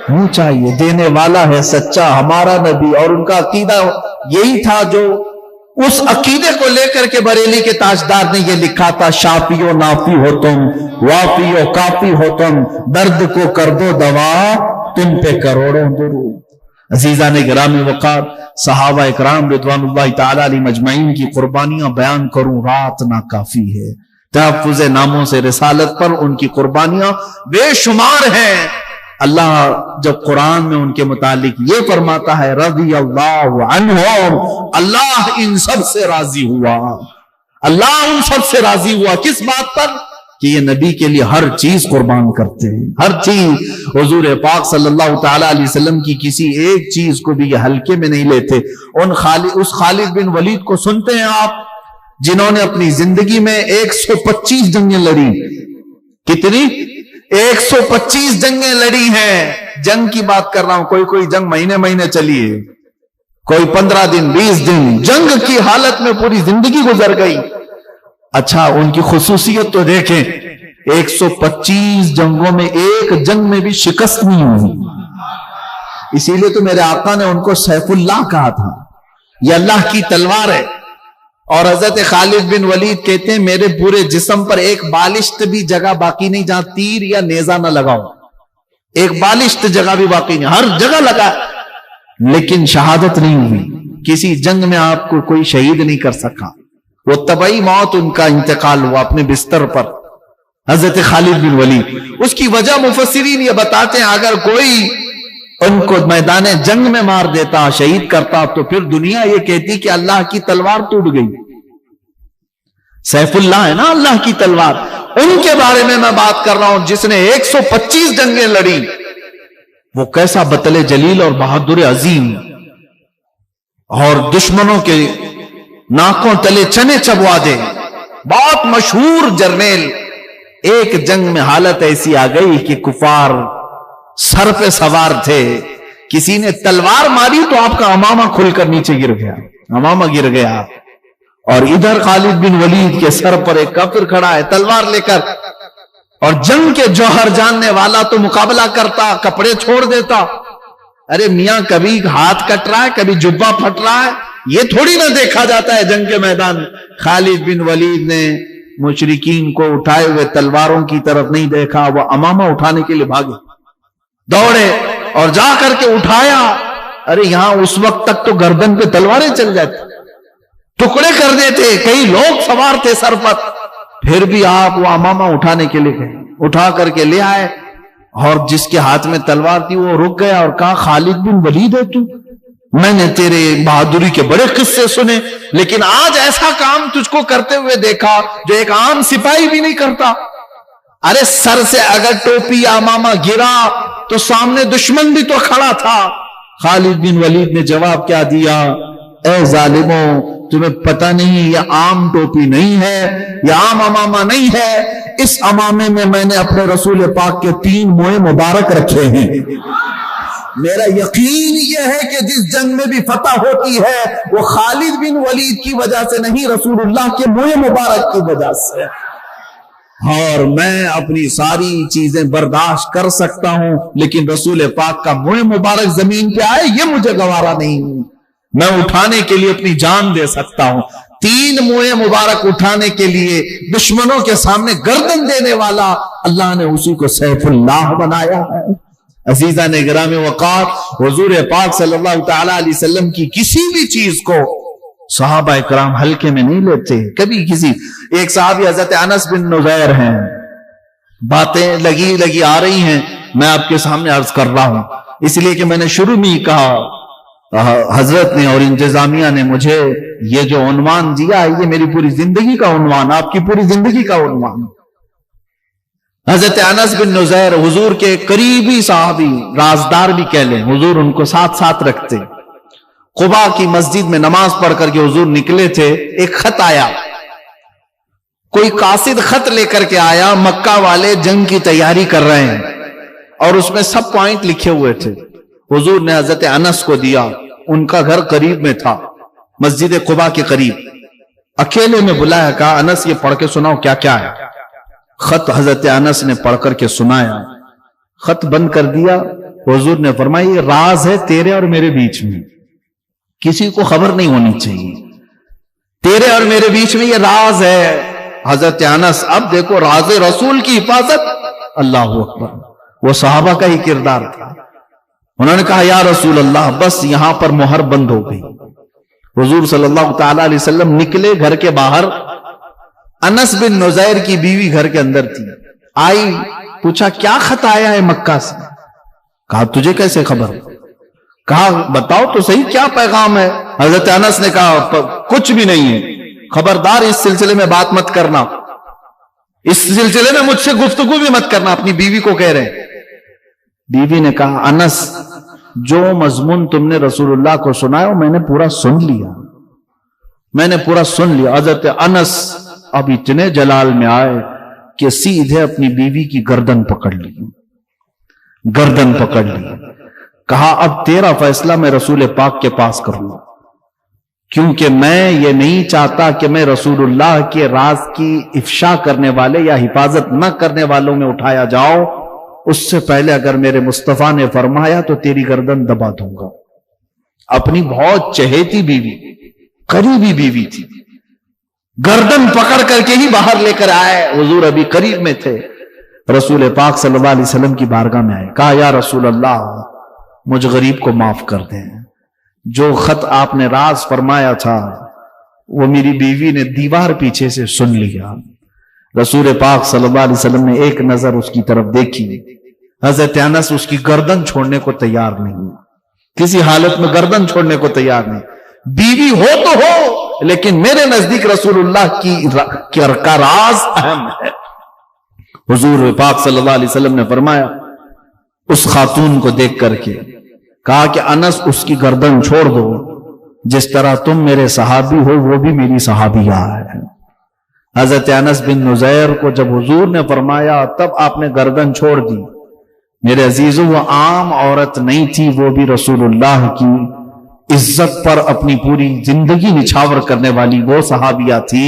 منہ چاہیے، دینے والا ہے سچا ہمارا نبی. اور ان کا عقیدہ یہی تھا جو اس عقیدے کو لے کر کے بریلی کے تاجدار نے یہ لکھا تھا، شافی و نافی ہو تم، وافی و کافی ہو تم، درد کو کر دو دوا تم پہ کروڑوں درود. عزیزان گرامی وقار، صحابہ اکرام رضوان اللہ تعالی علیہ مجمعین کی قربانیاں بیان کروں رات نہ کافی ہے. تحفظ ناموس رسالت پر ان کی قربانیاں بے شمار ہیں. اللہ جب قرآن میں ان کے متعلق یہ فرماتا ہے رضی اللہ عنہم، اللہ ان سب سے راضی ہوا. اللہ ان سب سے راضی ہوا کس بات پر؟ کہ یہ نبی کے لیے ہر چیز قربان کرتے ہیں، ہر چیز. حضور پاک صلی اللہ تعالی علیہ وسلم کی کسی ایک چیز کو بھی یہ ہلکے میں نہیں لیتے. اس خالد بن ولید کو سنتے ہیں آپ، جنہوں نے اپنی زندگی میں 125 جنگیں لڑی. کتنی؟ 125 جنگیں لڑی ہیں. جنگ کی بات کر رہا ہوں، کوئی جنگ مہینے چلی ہے، کوئی 15 دن 20 دن، جنگ کی حالت میں پوری زندگی گزر گئی. اچھا ان کی خصوصیت تو دیکھیں، 125 جنگوں میں ایک جنگ میں بھی شکست نہیں ہوئی. اسی لیے تو میرے آقا نے ان کو سیف اللہ کہا تھا، یہ اللہ کی تلوار ہے. اور حضرت خالد بن ولید کہتے ہیں میرے پورے جسم پر ایک بالشت بھی جگہ باقی نہیں جہاں تیر یا نیزہ نہ لگاؤ. ایک بالشت جگہ بھی باقی نہیں، ہر جگہ لگا، لیکن شہادت نہیں ہوئی. کسی جنگ میں آپ کو کوئی شہید نہیں کر سکا. وہ طبعی موت ان کا انتقال ہوا اپنے بستر پر. حضرت خالد بن ولید، اس کی وجہ مفسرین یہ بتاتے ہیں اگر کوئی ان کو میدان جنگ میں مار دیتا، شہید کرتا، تو پھر دنیا یہ کہتی کہ اللہ کی تلوار ٹوٹ گئی. سیف اللہ ہے نا اللہ کی تلوار. ان کے بارے میں بات کر رہا ہوں جس نے 125 جنگیں لڑی. وہ کیسا بطل جلیل اور بہادر عظیم، اور دشمنوں کے ناکوں تلے چنے چبوا دے، بہت مشہور جرنیل. ایک جنگ میں حالت ایسی آ گئی کہ کفار سر پہ سوار تھے کسی نے تلوار ماری تو آپ کا امامہ کھل کر نیچے گر گیا، امامہ گر گیا، اور ادھر خالد بن ولید کے سر پر ایک کافر کھڑا ہے تلوار لے کر، اور جنگ کے جوہر جاننے والا تو مقابلہ کرتا، کپڑے چھوڑ دیتا۔ ارے میاں کبھی ہاتھ کٹ رہا ہے، کبھی جبہ پھٹ رہا ہے، یہ تھوڑی نہ دیکھا جاتا ہے جنگ کے میدان میں۔ خالد بن ولید نے مشرکین کو اٹھائے ہوئے تلواروں کی طرف نہیں دیکھا، وہ امامہ اٹھانے کے لیے بھاگے، دوڑے اور جا کر کے اٹھایا۔ ارے یہاں اس وقت تک تو گردن پہ تلواریں چل جاتی، ٹکڑے کر دیتے، کئی لوگ سوار تھے سر پر، پھر بھی آپ وہ امامہ اٹھانے کے لیے گئے، اٹھا کر کے لے آئے، اور جس کے ہاتھ میں تلوار تھی وہ رک گیا اور کہا خالد بن ولید ہے تو؟ میں نے تیرے بہادری کے بڑے قصے سنے، لیکن آج ایسا کام تجھ کو کرتے ہوئے دیکھا جو ایک عام سپاہی بھی نہیں کرتا۔ ارے سر سے اگر ٹوپی یا امامہ گرا تو سامنے دشمن بھی تو کھڑا تھا۔ خالد بن ولید نے جواب کیا دیا؟ اے ظالموں، تمہیں پتہ نہیں یہ عام ٹوپی نہیں ہے، یہ عام امامہ نہیں ہے، اس امامے میں نے اپنے رسول پاک کے 3 موئے مبارک رکھے ہیں۔ میرا یقین یہ ہے کہ جس جنگ میں بھی فتح ہوتی ہے وہ خالد بن ولید کی وجہ سے نہیں، رسول اللہ کے موئے مبارک کی وجہ سے۔ اور میں اپنی ساری چیزیں برداشت کر سکتا ہوں، لیکن رسول پاک کا موئے مبارک زمین پہ آئے یہ مجھے گوارا نہیں، میں اٹھانے کے لیے اپنی جان دے سکتا ہوں۔ 3 موئے مبارک اٹھانے کے لیے دشمنوں کے سامنے گردن دینے والا اللہ نے اسی کو سیف اللہ بنایا ہے۔ عزیزان گرامی وقار، حضور پاک صلی اللہ تعالی علیہ وسلم کی کسی بھی چیز کو صحابہ کرام ہلکے میں نہیں لیتے کبھی کسی۔ ایک صحابی حضرت انس بن نذیر ہیں، باتیں لگی آ رہی ہیں، میں آپ کے سامنے عرض کر رہا ہوں، اس لیے کہ میں نے شروع میں ہی کہا، حضرت نے اور انتظامیہ نے مجھے یہ جو عنوان دیا ہے یہ میری پوری زندگی کا عنوان، آپ کی پوری زندگی کا عنوان۔ حضرت انس بن نذیر حضور کے قریبی صحابی، رازدار بھی کہہ لیں، حضور ان کو ساتھ ساتھ رکھتے۔ قباء کی مسجد میں نماز پڑھ کر کے حضور نکلے تھے، ایک خط آیا، کوئی قاصد خط لے کر کے آیا، مکہ والے جنگ کی تیاری کر رہے ہیں اور اس میں سب پوائنٹ لکھے ہوئے تھے۔ حضور نے حضرت انس کو دیا، ان کا گھر قریب میں تھا، مسجد قباء کے قریب، اکیلے میں بلایا، کہا انس یہ پڑھ کے سناؤ کیا کیا ہے۔ خط حضرت انس نے پڑھ کر کے سنایا، خط بند کر دیا۔ حضور نے فرمایا یہ راز ہے تیرے اور میرے بیچ میں، کسی کو خبر نہیں ہونی چاہیے، تیرے اور میرے بیچ میں یہ راز ہے۔ حضرت انس، اب دیکھو راز رسول کی حفاظت، اللہ اکبر، وہ صحابہ کا ہی کردار تھا۔ انہوں نے کہا یا رسول اللہ بس یہاں پر مہر بند ہو گئی۔ حضور صلی اللہ تعالی علیہ وسلم نکلے گھر کے باہر، انس بن نذیر کی بیوی گھر کے اندر تھی، آئی، پوچھا کیا خط آیا ہے مکہ سے؟ کہا تجھے کیسے خبر؟ کہا بتاؤ تو صحیح کیا پیغام ہے؟ حضرت انس نے کہا کچھ بھی نہیں ہے، خبردار اس سلسلے میں بات مت کرنا، اس سلسلے میں مجھ سے گفتگو بھی مت کرنا، اپنی بیوی کو کہہ رہے ہیں۔ بیوی نے کہا انس جو مضمون تم نے رسول اللہ کو سنایا میں نے پورا سن لیا، میں نے پورا سن لیا۔ حضرت انس اب اتنے جلال میں آئے کہ سیدھے اپنی بیوی کی گردن پکڑ لی، گردن پکڑ لی، کہا اب تیرا فیصلہ میں رسول پاک کے پاس کروں، کیونکہ میں یہ نہیں چاہتا کہ میں رسول اللہ کے راز کی افشا کرنے والے یا حفاظت نہ کرنے والوں میں اٹھایا جاؤں، اس سے پہلے اگر میرے مصطفیٰ نے فرمایا تو تیری گردن دبا دوں گا۔ اپنی بہت چہیتی بیوی، قریبی بیوی تھی، گردن پکڑ کر کے ہی باہر لے کر آئے۔ حضور ابھی قریب میں تھے، رسول پاک صلی اللہ علیہ وسلم کی بارگاہ میں آئے، کہا یا رسول اللہ مجھ غریب کو معاف کر دیں، جو خط آپ نے راز فرمایا تھا وہ میری بیوی نے دیوار پیچھے سے سن لیا۔ رسول پاک صلی اللہ علیہ وسلم نے ایک نظر اس کی طرف دیکھی، حضرت انس اس کی گردن چھوڑنے کو تیار نہیں، کسی حالت میں گردن چھوڑنے کو تیار نہیں۔ بیوی ہو تو ہو، لیکن میرے نزدیک رسول اللہ کا راز اہم ہے۔ حضور پاک صلی اللہ علیہ وسلم نے فرمایا، اس خاتون کو دیکھ کر کے کہا کہ انس اس کی گردن چھوڑ دو، جس طرح تم میرے صحابی ہو وہ بھی میری صحابیہ ہے۔ حضرت انس بن نذیر کو جب حضور نے فرمایا تب آپ نے گردن چھوڑ دی۔ میرے عزیزوں وہ عام عورت نہیں تھی، وہ بھی رسول اللہ کی عزت پر اپنی پوری زندگی نچھاور کرنے والی وہ صحابیہ تھی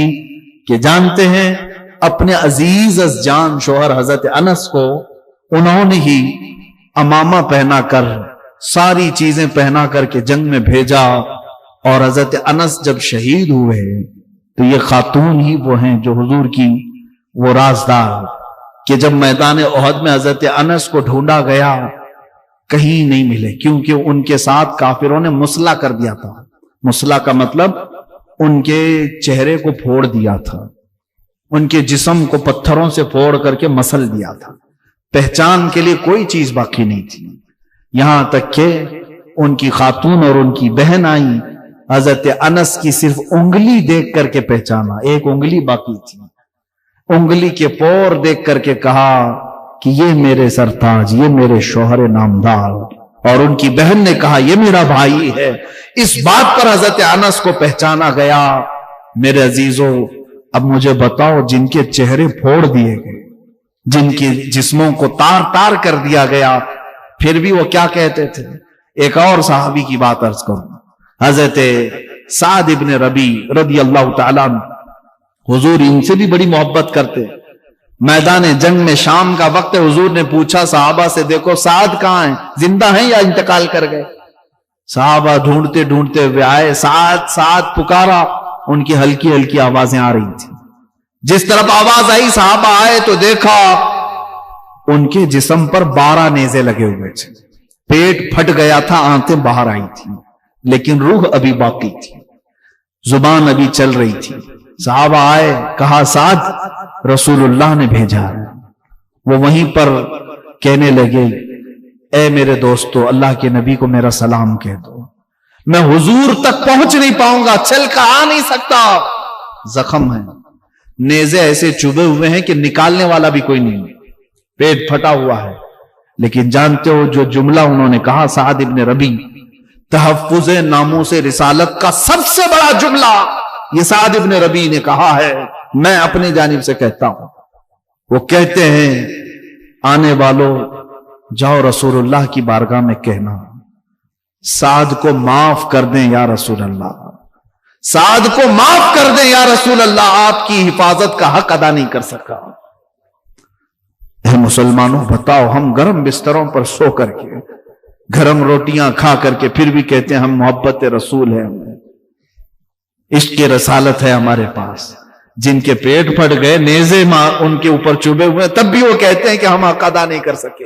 کہ جانتے ہیں اپنے عزیز از جان شوہر حضرت انس کو انہوں نے ہی امامہ پہنا کر ساری چیزیں پہنا کر کے جنگ میں بھیجا، اور حضرت انس جب شہید ہوئے تو یہ خاتون ہی وہ ہیں جو حضور کی وہ رازدار کہ جب میدان احد میں حضرت انس کو ڈھونڈا گیا کہیں نہیں ملے، کیونکہ ان کے ساتھ کافروں نے مسلح کر دیا تھا۔ مسلح کا مطلب ان کے چہرے کو پھوڑ دیا تھا، ان کے جسم کو پتھروں سے پھوڑ کر کے مسل دیا تھا، پہچان کے لیے کوئی چیز باقی نہیں تھی، یہاں تک کہ ان کی خاتون اور ان کی بہن آئی، حضرت انس کی صرف انگلی دیکھ کر کے پہچانا، ایک انگلی باقی تھی، انگلی کے پور دیکھ کر کے کہا کہ یہ میرے سرتاج، یہ میرے شوہر نامدار، اور ان کی بہن نے کہا یہ میرا بھائی ہے۔ اس بات پر حضرت انس کو پہچانا گیا۔ میرے عزیزوں اب مجھے بتاؤ، جن کے چہرے پھوڑ دیے گئے، جن کے جسموں کو تار تار کر دیا گیا، پھر بھی وہ کیا کہتے تھے؟ ایک اور صحابی کی بات عرض کروں، حضرت سعد ابن ربی رضی اللہ تعالیٰ عنہ، حضور ان سے بھی بڑی محبت کرتے۔ میدان جنگ میں شام کا وقت، حضور نے پوچھا صحابہ سے، دیکھو سعد کہاں ہیں، زندہ ہیں یا انتقال کر گئے؟ صحابہ ڈھونڈتے ڈھونڈتے ہوئے آئے، سعد سعد پکارا، ان کی ہلکی ہلکی آوازیں آ رہی تھی۔ جس طرف آواز آئی صحابہ آئے تو دیکھا ان کے جسم پر 12 نیزے لگے ہوئے تھے، پیٹ پھٹ گیا تھا، آنتیں باہر آئی تھی، لیکن روح ابھی باقی تھی، زبان ابھی چل رہی تھی۔ صحابہ آئے، کہا سعد رسول اللہ نے بھیجا ہے۔ وہ وہیں پر کہنے لگے، اے میرے دوستو، اللہ کے نبی کو میرا سلام کہہ دو، میں حضور تک پہنچ نہیں پاؤں گا، چل کر آ نہیں سکتا، زخم ہے، نیزے ایسے چبھے ہوئے ہیں کہ نکالنے والا بھی کوئی نہیں، پیٹ پھٹا ہوا ہے۔ لیکن جانتے ہو جو جملہ انہوں نے کہا، سعد ابن ربی، تحفظ ناموس رسالت کا سب سے بڑا جملہ یہ سعد ابن ربی نے کہا ہے، میں اپنی جانب سے کہتا ہوں۔ وہ کہتے ہیں، آنے والوں جاؤ رسول اللہ کی بارگاہ میں کہنا سعد کو معاف کر دیں یا رسول اللہ، سعد کو معاف کر دیں یا رسول اللہ، آپ کی حفاظت کا حق ادا نہیں کر سکا۔ اے مسلمانوں بتاؤ، ہم گرم بستروں پر سو کر کے، گرم روٹیاں کھا کر کے، پھر بھی کہتے ہیں ہم محبت رسول ہے، ہمیں عشق رسالت ہے ہمارے پاس۔ جن کے پیٹ پھٹ گئے، نیزے ان کے اوپر چوبے ہوئے، تب بھی وہ کہتے ہیں کہ ہم حق ادا نہیں کر سکے،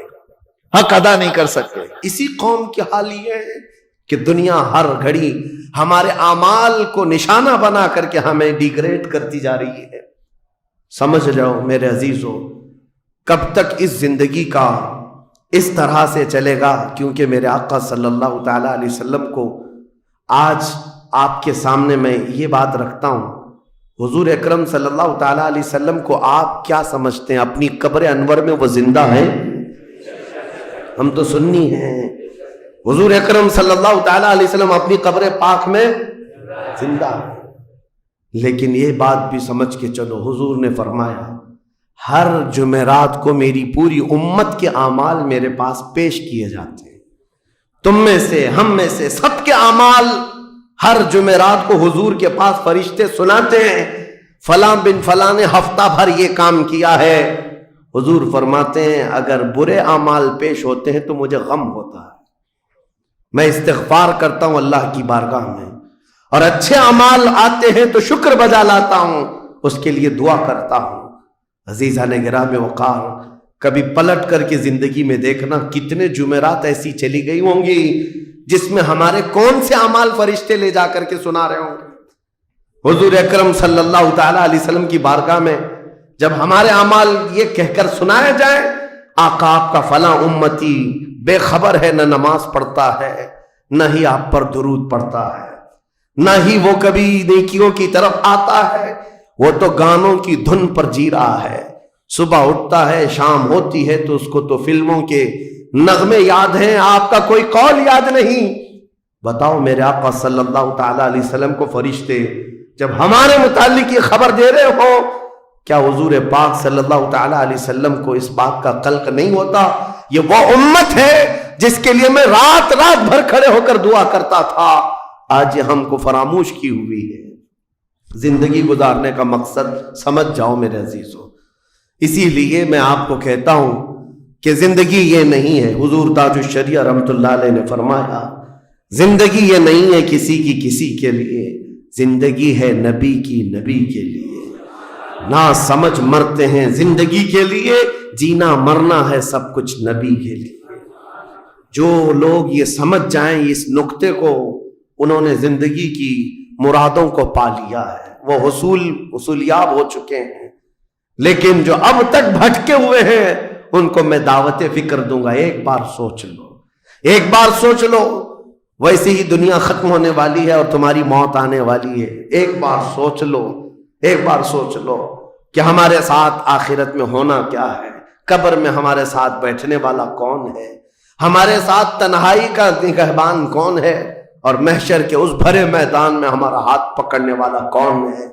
حق ادا نہیں کر سکتے۔ اسی قوم کی حال یہ ہے کہ دنیا ہر گھڑی ہمارے اعمال کو نشانہ بنا کر کے ہمیں ڈیگریڈ کرتی جا رہی ہے۔ سمجھ جاؤ میرے عزیزو، کب تک اس زندگی کا اس طرح سے چلے گا؟ کیونکہ میرے آقا صلی اللہ تعالی علیہ وسلم کو آج آپ کے سامنے میں یہ بات رکھتا ہوں، حضور اکرم صلی اللہ تعالی علیہ وسلم کو آپ کیا سمجھتے ہیں؟ اپنی قبر انور میں وہ زندہ ہیں؟ ہم تو سنی ہیں۔ حضور اکرم صلی اللہ تعالی علیہ وسلم اپنی قبر پاک میں زندہ ہیں، لیکن یہ بات بھی سمجھ کے چلو، حضور نے فرمایا ہر جمعرات کو میری پوری امت کے اعمال میرے پاس پیش کیے جاتے ہیں، تم میں سے، ہم میں سے، سب کے اعمال ہر جمعرات کو حضور کے پاس فرشتے سناتے ہیں، فلاں بن فلاں نے ہفتہ بھر یہ کام کیا ہے۔ حضور فرماتے ہیں اگر برے اعمال پیش ہوتے ہیں تو مجھے غم ہوتا ہے، میں استغفار کرتا ہوں اللہ کی بارگاہ میں، اور اچھے اعمال آتے ہیں تو شکر بجا لاتا ہوں، اس کے لیے دعا کرتا ہوں۔ عزیزان گرام وقار، کبھی پلٹ کر کے زندگی میں دیکھنا کتنے جمعرات ایسی چلی گئی ہوں گی جس میں ہمارے کون سے اعمال فرشتے لے جا کر کے سنا رہے ہوں گے۔ حضور اکرم صلی اللہ تعالی علیہ وسلم کی بارگاہ میں جب ہمارے اعمال یہ کہہ کر سنائے جائیں، آقا آپ کا فلاں امتی بے خبر ہے، نہ نماز پڑھتا ہے، نہ ہی آپ پر درود پڑھتا ہے، نہ ہی وہ کبھی نیکیوں کی طرف آتا ہے، وہ تو گانوں کی دھن پر جی رہا ہے، صبح اٹھتا ہے، شام ہوتی ہے تو اس کو تو فلموں کے نغمے یاد ہیں، آپ کا کوئی قول یاد نہیں۔ بتاؤ میرے آقا صلی اللہ تعالی علیہ وسلم کو فرشتے جب ہمارے متعلق یہ خبر دے رہے ہو، کیا حضور پاک صلی اللہ تعالی علیہ وسلم کو اس بات کا قلق نہیں ہوتا یہ وہ امت ہے جس کے لیے میں رات رات بھر کھڑے ہو کر دعا کرتا تھا، آج یہ ہم کو فراموش کی ہوئی ہے۔ زندگی گزارنے کا مقصد سمجھ جاؤ میرے عزیزو۔ اسی لیے میں آپ کو کہتا ہوں کہ زندگی یہ نہیں ہے، حضور تاج الشریعہ رحمت اللہ علیہ نے فرمایا زندگی یہ نہیں ہے کسی کے لیے، زندگی ہے نبی کی نبی کے لیے۔ نہ سمجھ مرتے ہیں زندگی کے لیے، جینا مرنا ہے سب کچھ نبی کے لیے۔ جو لوگ یہ سمجھ جائیں اس نقطے کو، انہوں نے زندگی کی مرادوں کو پا لیا ہے، وہ حصولیاب ہو چکے ہیں۔ لیکن جو اب تک بھٹکے ہوئے ہیں ان کو میں دعوت فکر دوں گا، ایک بار سوچ لو، ایک بار سوچ لو، ویسے ہی دنیا ختم ہونے والی ہے اور تمہاری موت آنے والی ہے۔ ایک بار سوچ لو، ایک بار سوچ لو کہ ہمارے ساتھ آخرت میں ہونا کیا ہے، قبر میں ہمارے ساتھ بیٹھنے والا کون ہے، ہمارے ساتھ تنہائی کا نگہبان کون ہے، اور محشر کے اس بھرے میدان میں ہمارا ہاتھ پکڑنے والا کون ہے۔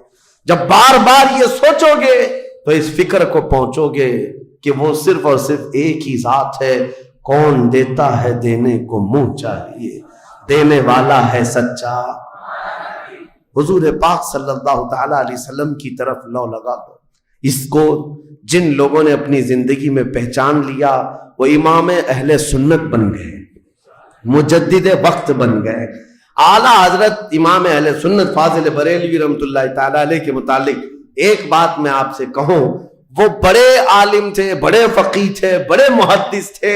جب بار بار یہ سوچو گے تو اس فکر کو پہنچو گے کہ وہ صرف اور صرف ایک ہی ذات ہے، کون دیتا ہے دینے کو منہ چاہیے، دینے والا ہے سچا۔ حضور پاک صلی اللہ تعالی علیہ وسلم کی طرف لو لگا دو۔ اس کو جن لوگوں نے اپنی زندگی میں پہچان لیا وہ امام اہل سنت بن گئے، مجدد وقت بن گئے۔ اعلیٰ حضرت امام اہل سنت فاضل بریلوی رحمت اللہ تعالی علیہ کے متعلق ایک بات میں آپ سے کہوں، وہ بڑے عالم تھے، بڑے فقیہ تھے، بڑے محدث تھے،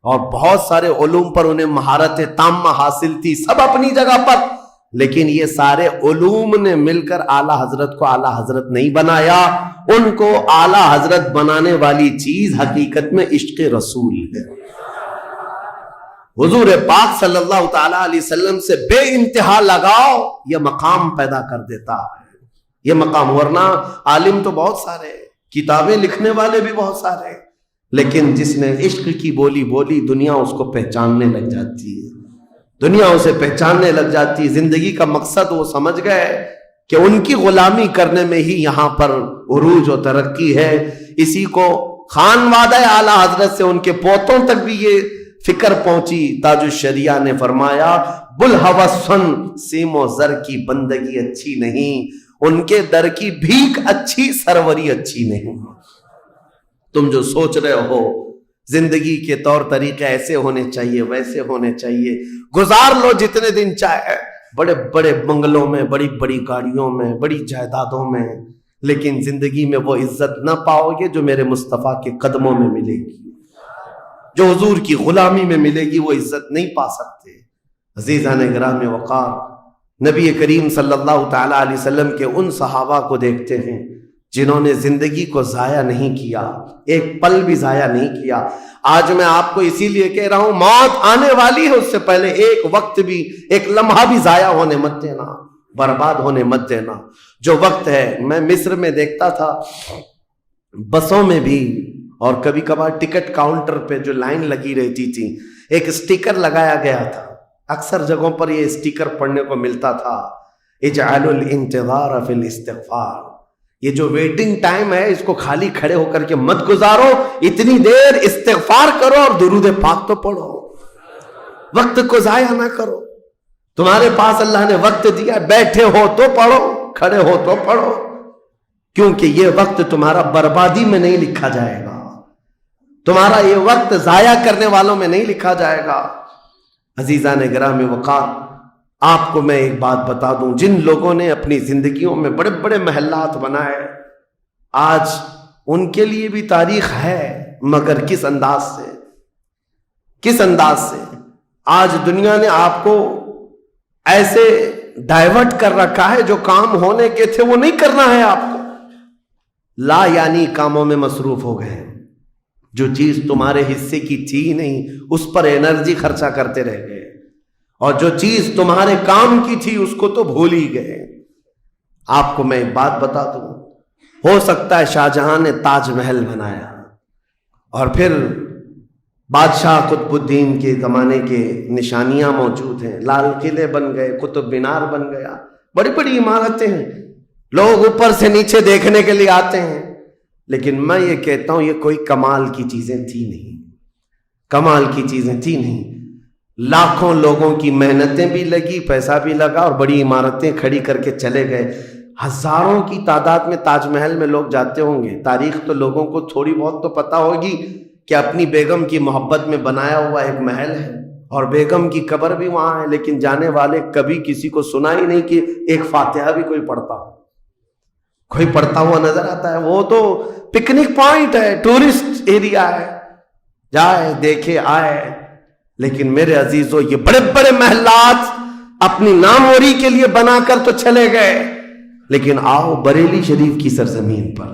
اور بہت سارے علوم پر انہیں مہارت تامہ حاصل تھی، سب اپنی جگہ پر، لیکن یہ سارے علوم نے مل کر اعلیٰ حضرت کو اعلیٰ حضرت نہیں بنایا۔ ان کو اعلیٰ حضرت بنانے والی چیز حقیقت میں عشق رسول ہے۔ حضور پاک صلی اللہ تعالی علیہ وسلم سے بے انتہا لگاؤ یہ مقام پیدا کر دیتا ہے، یہ مقام۔ ورنہ عالم تو بہت سارے، کتابیں لکھنے والے بھی بہت سارے، لیکن جس نے عشق کی بولی بولی دنیا اس کو پہچاننے لگ جاتی ہے، دنیا اسے پہچاننے لگ جاتی ہے۔ زندگی کا مقصد وہ سمجھ گئے کہ ان کی غلامی کرنے میں ہی یہاں پر عروج و ترقی ہے۔ اسی کو خانوادہ اعلیٰ حضرت سے ان کے پوتوں تک بھی یہ فکر پہنچی۔ تاج الشریعہ نے فرمایا بلحوثن سیم و زر کی بندگی اچھی نہیں، ان کے در کی بھیک اچھی، سروری اچھی نہیں۔ تم جو سوچ رہے ہو زندگی کے طور طریقے ایسے ہونے چاہیے، ویسے ہونے چاہیے، گزار لو جتنے دن چاہے، بڑے بڑے بنگلوں میں، بڑی بڑی گاڑیوں میں، بڑی جائیدادوں میں، لیکن زندگی میں وہ عزت نہ پاؤ گے جو میرے مصطفیٰ کے قدموں میں ملے گی، جو حضور کی غلامی میں ملے گی، وہ عزت نہیں پا سکتے۔ عزیزان گرامی وقار، نبی کریم صلی اللہ تعالی علیہ وسلم کے ان صحابہ کو دیکھتے ہیں جنہوں نے زندگی کو ضائع نہیں کیا، ایک پل بھی ضائع نہیں کیا۔ آج میں آپ کو اسی لیے کہہ رہا ہوں موت آنے والی ہے، اس سے پہلے ایک وقت بھی، ایک لمحہ بھی ضائع ہونے مت دینا، برباد ہونے مت دینا۔ جو وقت ہے، میں مصر میں دیکھتا تھا بسوں میں بھی، اور کبھی کبھار ٹکٹ کاؤنٹر پہ جو لائن لگی رہتی تھی، ایک اسٹیکر لگایا گیا تھا، اکثر جگہوں پر یہ اسٹیکر پڑھنے کو ملتا تھا، اجعلوا الانتظار فی الاستغفار۔ یہ جو ویٹنگ ٹائم ہے اس کو خالی کھڑے ہو کر کے مت گزارو، اتنی دیر استغفار کرو اور درود پاک تو پڑھو، وقت کو ضائع نہ کرو۔ تمہارے پاس اللہ نے وقت دیا، بیٹھے ہو تو پڑھو، کھڑے ہو تو پڑھو، کیونکہ یہ وقت تمہارا بربادی میں نہیں لکھا جائے گا، تمہارا یہ وقت ضائع کرنے والوں میں نہیں لکھا جائے گا۔ عزیزان گرامی وقار، آپ کو میں ایک بات بتا دوں، جن لوگوں نے اپنی زندگیوں میں بڑے بڑے محلات بنائے، آج ان کے لیے بھی تاریخ ہے، مگر کس انداز سے، کس انداز سے۔ آج دنیا نے آپ کو ایسے ڈائیورٹ کر رکھا ہے، جو کام ہونے کے تھے وہ نہیں کرنا ہے آپ کو، لا یعنی کاموں میں مصروف ہو گئے، جو چیز تمہارے حصے کی تھی نہیں اس پر انرجی خرچہ کرتے رہ گئے، اور جو چیز تمہارے کام کی تھی اس کو تو بھول ہی گئے۔ آپ کو میں ایک بات بتا دوں، ہو سکتا ہے شاہ جہاں نے تاج محل بنایا، اور پھر بادشاہ قطب الدین کے زمانے کے نشانیاں موجود ہیں، لال قلعے بن گئے، قطب مینار بن گیا، بڑی بڑی عمارتیں ہیں، لوگ اوپر سے نیچے دیکھنے کے لیے آتے ہیں، لیکن میں یہ کہتا ہوں یہ کوئی کمال کی چیزیں تھی نہیں۔ کمال کی چیزیں تھی نہیں. لاکھوں لوگوں کی محنتیں بھی لگی, پیسہ بھی لگا, اور بڑی عمارتیں کھڑی کر کے چلے گئے. ہزاروں کی تعداد میں تاج محل میں لوگ جاتے ہوں گے. تاریخ تو لوگوں کو تھوڑی بہت تو پتہ ہوگی کہ اپنی بیگم کی محبت میں بنایا ہوا ایک محل ہے اور بیگم کی قبر بھی وہاں ہے, لیکن جانے والے کبھی کسی کو سنا ہی نہیں کہ ایک فاتحہ بھی کوئی پڑھتا ہوا نظر آتا ہے. وہ تو پکنک پوائنٹ ہے, ٹورسٹ ایریا ہے, جائے دیکھے آئے. لیکن میرے عزیزو, یہ بڑے بڑے محلات اپنی ناموری کے لیے بنا کر تو چلے گئے, لیکن آؤ بریلی شریف کی سرزمین پر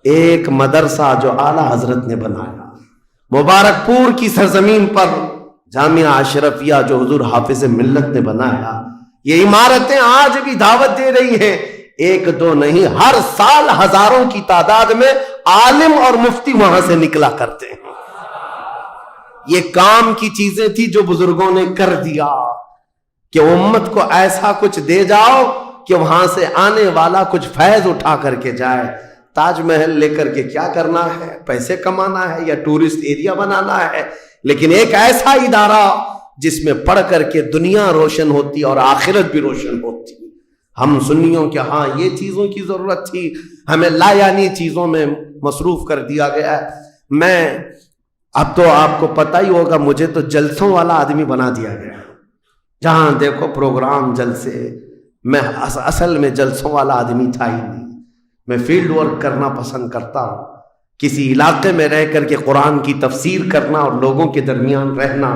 ایک مدرسہ جو اعلیٰ حضرت نے بنایا, مبارک پور کی سرزمین پر جامعہ اشرفیہ جو حضور حافظ ملت نے بنایا, یہ عمارتیں آج بھی دعوت دے رہی ہیں. ایک دو نہیں, ہر سال ہزاروں کی تعداد میں عالم اور مفتی وہاں سے نکلا کرتے ہیں. یہ کام کی چیزیں تھی جو بزرگوں نے کر دیا کہ امت کو ایسا کچھ دے جاؤ کہ وہاں سے آنے والا کچھ فیض اٹھا کر کے جائے. تاج محل لے کر کے کیا کرنا ہے؟ پیسے کمانا ہے یا ٹورسٹ ایریا بنانا ہے؟ لیکن ایک ایسا ادارہ جس میں پڑھ کر کے دنیا روشن ہوتی اور آخرت بھی روشن ہوتی. ہم سنیوں کے ہاں یہ چیزوں کی ضرورت تھی, ہمیں لا یعنی چیزوں میں مصروف کر دیا گیا ہے. میں اب تو آپ کو پتہ ہی ہوگا, مجھے تو جلسوں والا آدمی بنا دیا گیا. جہاں دیکھو پروگرام, جلسے. میں اصل میں جلسوں والا آدمی تھا ہی نہیں. میں فیلڈ ورک کرنا پسند کرتا ہوں, کسی علاقے میں رہ کر کے قرآن کی تفسیر کرنا اور لوگوں کے درمیان رہنا.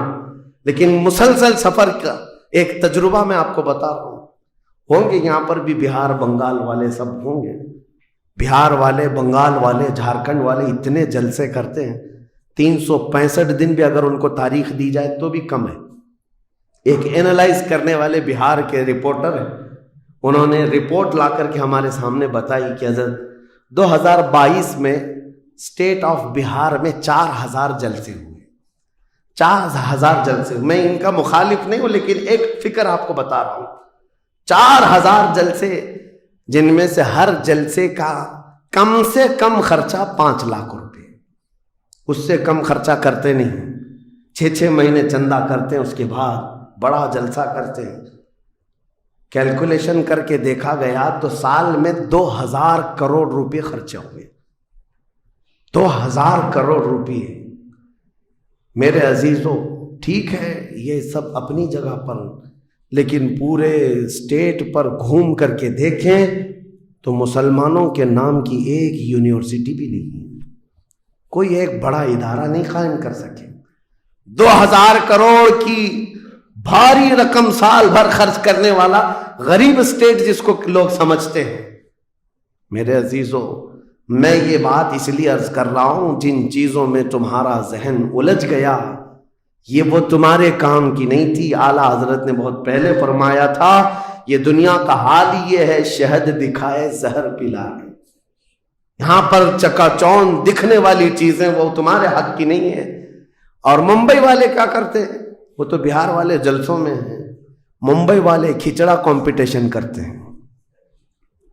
لیکن مسلسل سفر کا ایک تجربہ میں آپ کو بتا رہا ہوں. ہوں گے یہاں پر بھی بہار بنگال والے, سب ہوں گے. بہار والے, بنگال والے, جھارکھنڈ والے اتنے جلسے کرتے ہیں, 365 دن بھی اگر ان کو تاریخ دی جائے تو بھی کم ہے. ایک اینالائز کرنے والے بہار کے رپورٹر ہیں, انہوں نے رپورٹ لا کر کے ہمارے سامنے بتائی کہ حضرت 2022 میں اسٹیٹ آف بہار میں 4000 جلسے ہوئے. 4000 جلسے. میں ان کا مخالف نہیں ہوں, لیکن ایک فکر آپ کو بتا رہا ہوں. 4000 جلسے, جن میں سے ہر جلسے کا کم سے کم خرچہ 5 لاکھ روپے. اس سے کم خرچہ کرتے نہیں. 6 مہینے چندہ کرتے ہیں, اس کے بعد بڑا جلسہ کرتے ہیں. کیلکولیشن کر کے دیکھا گیا تو سال میں 2000 کروڑ روپے خرچے ہوئے. 2000 کروڑ روپے. میرے عزیزوں, ٹھیک ہے یہ سب اپنی جگہ پر, لیکن پورے اسٹیٹ پر گھوم کر کے دیکھیں تو مسلمانوں کے نام کی ایک یونیورسٹی بھی نہیں ہے, کوئی ایک بڑا ادارہ نہیں قائم کر سکے. 2000 کروڑ کی بھاری رقم سال بھر خرچ کرنے والا غریب اسٹیٹ جس کو لوگ سمجھتے ہیں. میرے عزیزو, میں یہ بات اس لیے عرض کر رہا ہوں, جن چیزوں میں تمہارا ذہن الجھ گیا یہ وہ تمہارے کام کی نہیں تھی. اعلیٰ حضرت نے بہت پہلے فرمایا تھا, یہ دنیا کا حال یہ ہے, شہد دکھائے زہر پلائے. یہاں پر چکا چوند دکھنے والی چیزیں وہ تمہارے حق کی نہیں ہیں. اور ممبئی والے کیا کرتے ہیں؟ وہ تو بہار والے جلسوں میں ہیں. ممبئی والے کھچڑا کمپٹیشن کرتے ہیں.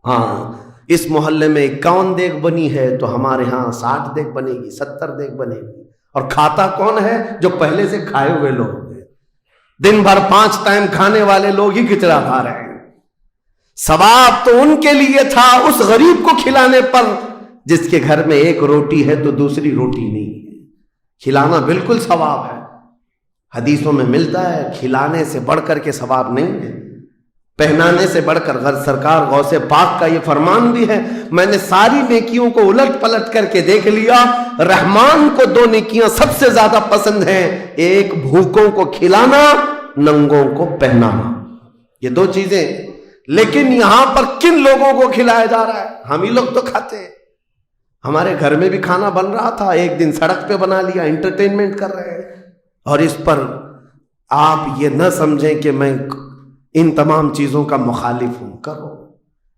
ہاں, اس محلے میں 51 دیگ بنی ہے تو ہمارے ہاں 60 دیگ بنے گی, 70 دیگ بنے گی. اور کھاتا کون ہے؟ جو پہلے سے کھائے ہوئے لوگ ہیں. دن بھر 5 ٹائم کھانے والے لوگ ہی کھچڑا کھا رہے ہیں. ثواب تو ان کے لیے تھا اس غریب کو کھلانے پر جس کے گھر میں ایک روٹی ہے تو دوسری روٹی نہیں ہے. کھلانا بالکل ثواب ہے. حدیثوں میں ملتا ہے کھلانے سے بڑھ کر کے ثواب نہیں ہے, پہنانے سے بڑھ کر. سرکار غوث پاک کا یہ فرمان بھی ہے, میں نے ساری نیکیوں کو الٹ پلٹ کر کے دیکھ لیا, رحمان کو 2 نیکیاں سب سے زیادہ پسند ہیں, ایک بھوکوں کو کھلانا, ننگوں کو پہنانا. یہ 2 چیزیں. لیکن یہاں پر کن لوگوں کو کھلایا جا رہا ہے؟ ہم ہی لوگ تو کھاتے ہیں. ہمارے گھر میں بھی کھانا بن رہا تھا, ایک دن سڑک پہ بنا لیا, انٹرٹینمنٹ کر رہے ہیں. اور اس پر آپ یہ نہ سمجھیں کہ میں ان تمام چیزوں کا مخالف ہوں. کرو,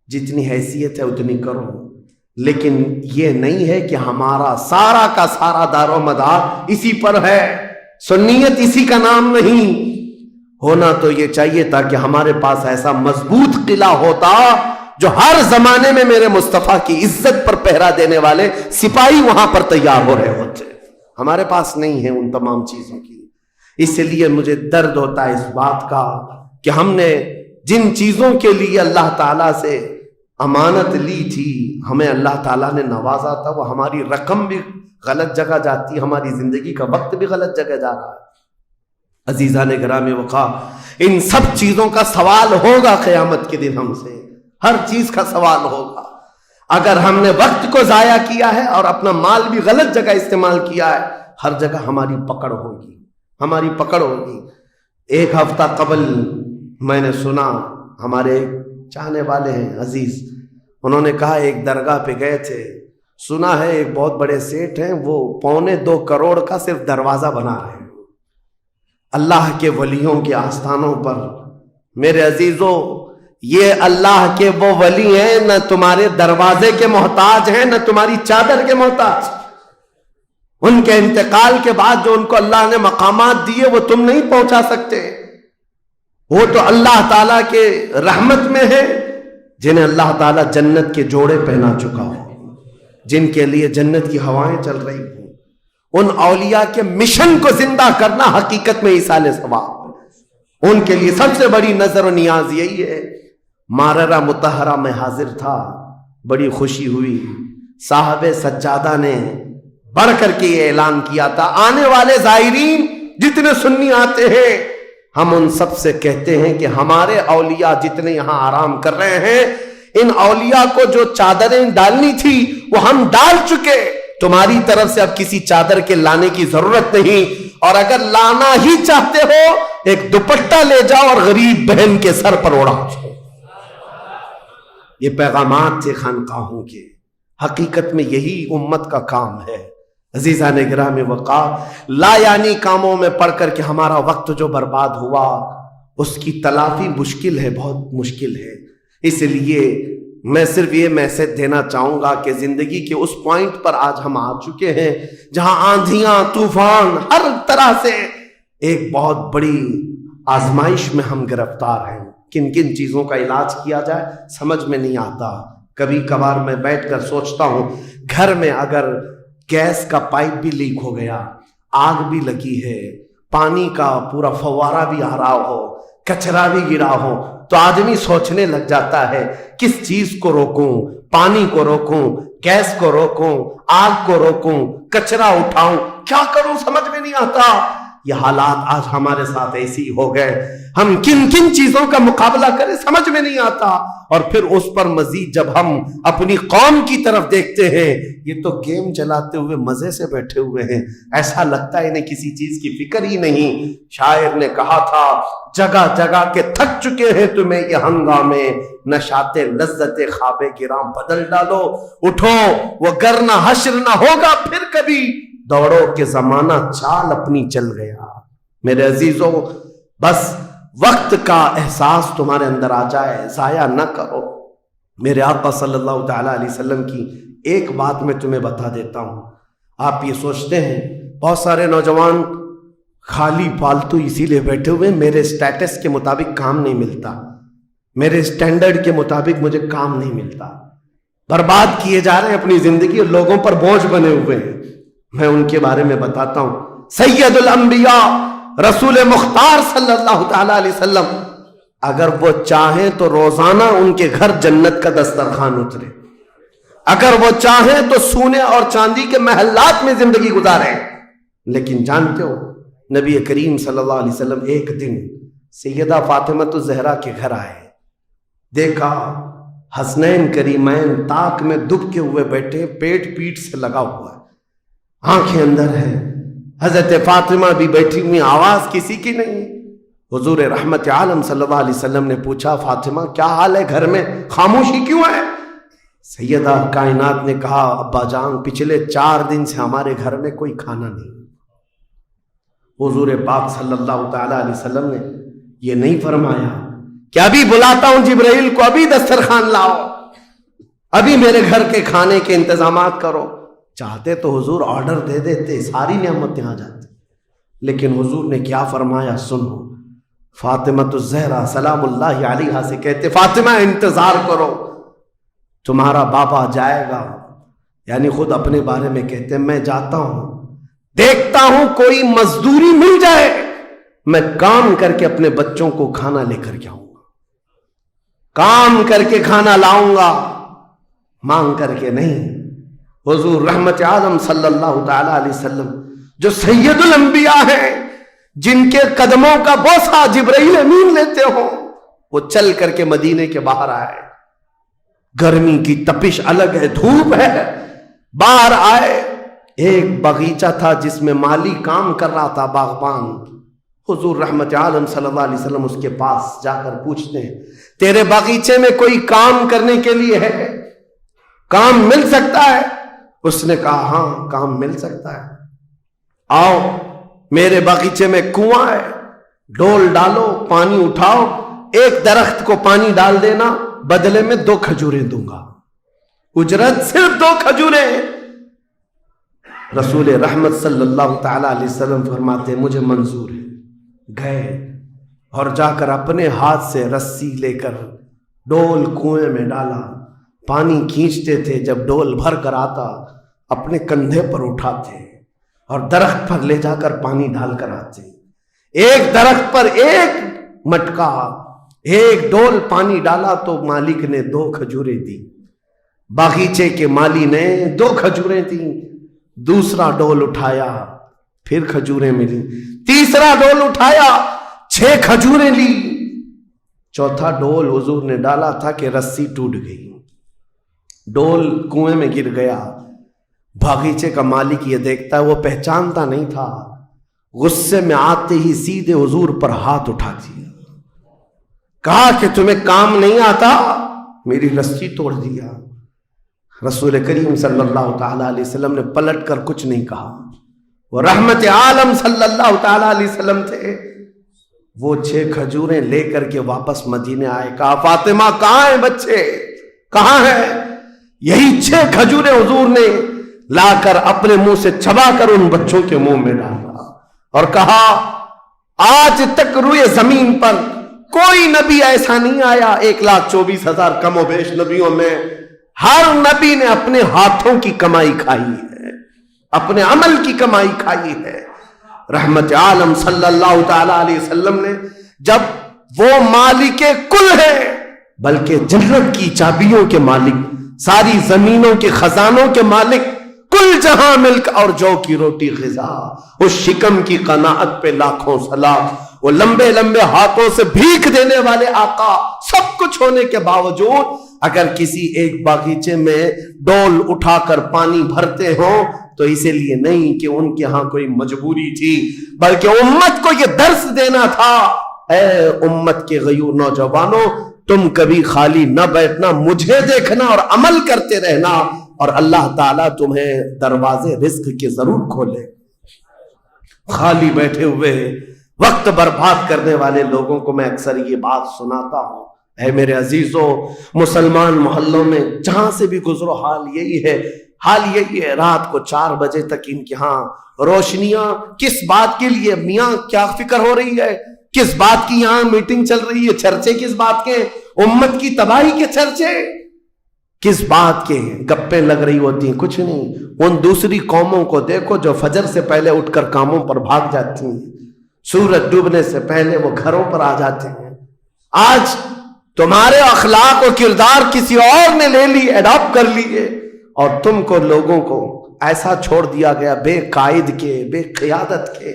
جتنی حیثیت ہے اتنی کرو, لیکن یہ نہیں ہے کہ ہمارا سارا کا سارا دار و مدار اسی پر ہے. سنیت اسی کا نام نہیں. ہونا تو یہ چاہیے تھا کہ ہمارے پاس ایسا مضبوط قلعہ ہوتا جو ہر زمانے میں میرے مصطفیٰ کی عزت پر پہرا دینے والے سپاہی وہاں پر تیار ہو رہے ہوتے. ہمارے پاس نہیں ہے ان تمام چیزوں کی. اس لیے مجھے درد ہوتا ہے اس بات کا کہ ہم نے جن چیزوں کے لیے اللہ تعالیٰ سے امانت لی تھی, ہمیں اللہ تعالیٰ نے نوازا تھا, وہ ہماری رقم بھی غلط جگہ جاتی, ہماری زندگی کا وقت بھی غلط جگہ جا رہا ہے. عزیزان گرامی وقار, ان سب چیزوں کا سوال ہوگا قیامت کے دن ہم سے, ہر چیز کا سوال ہوگا. اگر ہم نے وقت کو ضائع کیا ہے اور اپنا مال بھی غلط جگہ استعمال کیا ہے, ہر جگہ ہماری پکڑ ہوگی, ہماری پکڑ ہوگی. ایک ہفتہ قبل میں نے سنا, ہمارے چاہنے والے ہیں عزیز, انہوں نے کہا ایک درگاہ پہ گئے تھے, سنا ہے ایک بہت بڑے سیٹ ہیں, وہ 2.25 کروڑ کا صرف دروازہ بنا رہے ہیں اللہ کے ولیوں کے آستانوں پر. میرے عزیزو, یہ اللہ کے وہ ولی ہیں, نہ تمہارے دروازے کے محتاج ہیں, نہ تمہاری چادر کے محتاج. ان کے انتقال کے بعد جو ان کو اللہ نے مقامات دیے وہ تم نہیں پہنچا سکتے. وہ تو اللہ تعالیٰ کے رحمت میں ہے جنہیں اللہ تعالیٰ جنت کے جوڑے پہنا چکا ہو, جن کے لیے جنت کی ہوائیں چل رہی ہوں. ان اولیاء کے مشن کو زندہ کرنا حقیقت میں ایصال ثواب. ان کے لیے سب سے بڑی نظر و نیاز یہی ہے. ماررہ مطہرہ میں حاضر تھا, بڑی خوشی ہوئی. صاحب سجادہ نے بڑھ کر کے یہ اعلان کیا تھا, آنے والے زائرین جتنے سنی آتے ہیں, ہم ان سب سے کہتے ہیں کہ ہمارے اولیاء جتنے یہاں آرام کر رہے ہیں, ان اولیاء کو جو چادریں ڈالنی تھی وہ ہم ڈال چکے. تمہاری طرف سے اب کسی چادر کے لانے کی ضرورت نہیں, اور اگر لانا ہی چاہتے ہو ایک دوپٹہ لے جاؤ اور غریب بہن کے سر پر اوڑا. یہ پیغامات تھے خانقاہوں کے. حقیقت میں یہی امت کا کام ہے. عزیزان گرامی وقار, لا یعنی کاموں میں پڑھ کر کے ہمارا وقت جو برباد ہوا اس کی تلافی مشکل ہے, بہت مشکل ہے. اس لیے میں صرف یہ میسج دینا چاہوں گا کہ زندگی کے اس پوائنٹ پر آج ہم آ چکے ہیں جہاں آندھیاں, طوفان, ہر طرح سے ایک بہت بڑی آزمائش میں ہم گرفتار ہیں. کن کن چیزوں کا علاج کیا جائے سمجھ میں نہیں آتا. کبھی کبھار میں بیٹھ کر سوچتا ہوں, گھر میں اگر گیس کا پائپ بھی لیک ہو گیا, آگ بھی لگی ہے, پانی کا پورا فوارہ بھی آ رہا ہو, کچرا بھی گرا ہو, تو آدمی سوچنے لگ جاتا ہے کس چیز کو روکوں, پانی کو روکوں, گیس کو روکوں, آگ کو روکوں, کچرا اٹھاؤں, کیا کروں سمجھ میں نہیں آتا. یہ حالات آج ہمارے ساتھ ایسی ہو گئے, ہم کن کن چیزوں کا مقابلہ کریں سمجھ میں نہیں آتا. اور پھر اس پر مزید جب ہم اپنی قوم کی طرف دیکھتے ہیں, یہ تو گیم چلاتے ہوئے مزے سے بیٹھے ہوئے ہیں, ایسا لگتا ہے انہیں کسی چیز کی فکر ہی نہیں. شاعر نے کہا تھا, جگہ جگہ کے تھک چکے ہیں تمہیں یہ ہنگامے, نشاط لذت خواب گراں بدل ڈالو, اٹھو وہ گرنا حشر نہ ہوگا پھر کبھی, دوڑو کہ زمانہ چال اپنی چل گیا. میرے عزیزوں, بس وقت کا احساس تمہارے اندر آ جائے, ضائع نہ کرو. میرے آقا صلی اللہ تعالی علیہ وسلم کی ایک بات میں تمہیں بتا دیتا ہوں. آپ یہ سوچتے ہیں بہت سارے نوجوان خالی فالتو اسی لیے بیٹھے ہوئے, میرے سٹیٹس کے مطابق کام نہیں ملتا, میرے سٹینڈرڈ کے مطابق مجھے کام نہیں ملتا, برباد کیے جا رہے ہیں اپنی زندگی اور لوگوں پر بوجھ بنے ہوئے ہیں. میں ان کے بارے میں بتاتا ہوں. سید الانبیاء رسول مختار صلی اللہ تعالی علیہ وسلم, اگر وہ چاہیں تو روزانہ ان کے گھر جنت کا دسترخوان اترے, اگر وہ چاہیں تو سونے اور چاندی کے محلات میں زندگی گزاریں. لیکن جانتے ہو نبی کریم صلی اللہ علیہ وسلم ایک دن سیدہ فاطمہ الزہرا کے گھر آئے, دیکھا حسنین کریمین تاک میں دبکے ہوئے بیٹھے, پیٹ پیٹ سے لگا ہوا ہے, آنکھیں اندر ہیں. حضرت فاطمہ بھی بیٹھی ہوئی, آواز کسی کی نہیں. حضور رحمت عالم صلی اللہ علیہ وسلم نے پوچھا, فاطمہ کیا حال ہے, گھر میں خاموشی کیوں ہے؟ سیدہ کائنات نے کہا, ابا جان پچھلے 4 دن سے ہمارے گھر میں کوئی کھانا نہیں. حضور پاک صلی اللہ تعالی علیہ وسلم نے یہ نہیں فرمایا کہ ابھی بلاتا ہوں جبرائیل کو, ابھی دسترخوان لاؤ, ابھی میرے گھر کے کھانے کے انتظامات کرو. چاہتے تو حضور آرڈر دے دیتے, ساری نعمتیں آ جاتی. لیکن حضور نے کیا فرمایا سنو. فاطمہ الزہرا سلام اللہ علیہا سے کہتے, فاطمہ انتظار کرو, تمہارا بابا جائے گا. یعنی خود اپنے بارے میں کہتے, میں جاتا ہوں, دیکھتا ہوں کوئی مزدوری مل جائے، میں کام کر کے اپنے بچوں کو کھانا لے کر کے آؤں گا، کام کر کے کھانا لاؤں گا، مانگ کر کے نہیں۔ حضور رحمت عالم صلی اللہ تعالی علیہ وسلم جو سید الانبیاء ہیں، جن کے قدموں کا بوسہ جبرائیل امین لیتے ہوں، وہ چل کر کے مدینے کے باہر آئے، گرمی کی تپش الگ ہے، دھوپ ہے، باہر آئے، ایک باغیچہ تھا جس میں مالی کام کر رہا تھا، باغبان۔ حضور رحمت عالم صلی اللہ علیہ وسلم اس کے پاس جا کر پوچھتے ہیں، تیرے باغیچے میں کوئی کام کرنے کے لیے ہے؟ کام مل سکتا ہے؟ اس نے کہا ہاں کام مل سکتا ہے، آؤ میرے باغیچے میں کنواں ہے، ڈول ڈالو، پانی اٹھاؤ، ایک درخت کو پانی ڈال دینا، بدلے میں 2 کھجوریں دوں گا، اجرت صرف 2 کھجوریں۔ رسول رحمت صلی اللہ تعالی علیہ وسلم فرماتے ہیں مجھے منظور ہے۔ گئے اور جا کر اپنے ہاتھ سے رسی لے کر ڈول کنویں میں ڈالا، پانی کھینچتے تھے، جب ڈول بھر کر آتا اپنے کندھے پر اٹھاتے اور درخت پر لے جا کر پانی ڈال کر آتے، ایک درخت پر ایک مٹکا، ایک ڈول پانی ڈالا تو مالک نے 2 کھجوریں دی، باغیچے کے مالی نے 2 کھجوریں دی، دوسرا ڈول اٹھایا پھر کھجوریں ملی، تیسرا ڈول اٹھایا 6 کھجوریں لی، چوتھا ڈول حضور نے ڈالا تھا کہ رسی ٹوٹ گئی، ڈول کنویں میں گر گیا۔ باغیچے کا مالک یہ دیکھتا ہے، وہ پہچانتا نہیں تھا، غصے میں آتے ہی سیدھے حضور پر ہاتھ اٹھا دیا، کہا کہ تمہیں کام نہیں آتا، میری رسی توڑ دیا۔ رسول کریم صلی اللہ تعالی علیہ وسلم نے پلٹ کر کچھ نہیں کہا، وہ رحمت عالم صلی اللہ تعالی علیہ وسلم تھے، وہ 6 کھجوریں لے کر کے واپس مدینے آئے، کہا فاطمہ کہاں ہیں بچے، کہاں ہیں؟ یہی 6 کھجوریں حضور نے لا کر اپنے منہ سے چبا کر ان بچوں کے منہ میں ڈالا اور کہا آج تک روئے زمین پر کوئی نبی ایسا نہیں آیا، 1,24,000 کم و بیش نبیوں میں ہر نبی نے اپنے ہاتھوں کی کمائی کھائی ہے، اپنے عمل کی کمائی کھائی ہے۔ رحمت عالم صلی اللہ تعالی علیہ وسلم نے جب وہ مالک کل ہے، بلکہ جنت کی چابیوں کے مالک، ساری زمینوں کے خزانوں کے مالک، کل جہاں ملک اور جو کی روٹی غذا، اس شکم کی قناعت پہ لاکھوں سلام، وہ لمبے لمبے ہاتھوں سے بھیک دینے والے آقا، سب کچھ ہونے کے باوجود اگر کسی ایک باغیچے میں ڈول اٹھا کر پانی بھرتے ہوں تو اسی لیے نہیں کہ ان کے ہاں کوئی مجبوری تھی، بلکہ امت کو یہ درس دینا تھا، اے امت کے غیور نوجوانوں، تم کبھی خالی نہ بیٹھنا، مجھے دیکھنا اور عمل کرتے رہنا، اور اللہ تعالیٰ تمہیں دروازے رزق کے ضرور کھولے۔ خالی بیٹھے ہوئے وقت برباد کرنے والے لوگوں کو میں اکثر یہ بات سناتا ہوں، اے میرے عزیزوں، مسلمان محلوں میں جہاں سے بھی گزرو حال یہی ہے، رات کو 4 بجے تک ان کے ہاں روشنیاں، کس بات کے لیے؟ میاں کیا فکر ہو رہی ہے، کس بات کی یہاں میٹنگ چل رہی ہے، چرچے کس بات کے؟ امت کی تباہی کے چرچے، کس بات کے گپیں لگ رہی ہوتی ہیں؟ کچھ نہیں۔ ان دوسری قوموں کو دیکھو جو فجر سے پہلے اٹھ کر کاموں پر بھاگ جاتی ہیں، سورج ڈوبنے سے پہلے وہ گھروں پر آ جاتے ہیں۔ آج تمہارے اخلاق و کردار کسی اور نے لے لی، اڈاپٹ کر لیے، اور تم کو لوگوں کو ایسا چھوڑ دیا گیا بے قائد کے، بے قیادت کے۔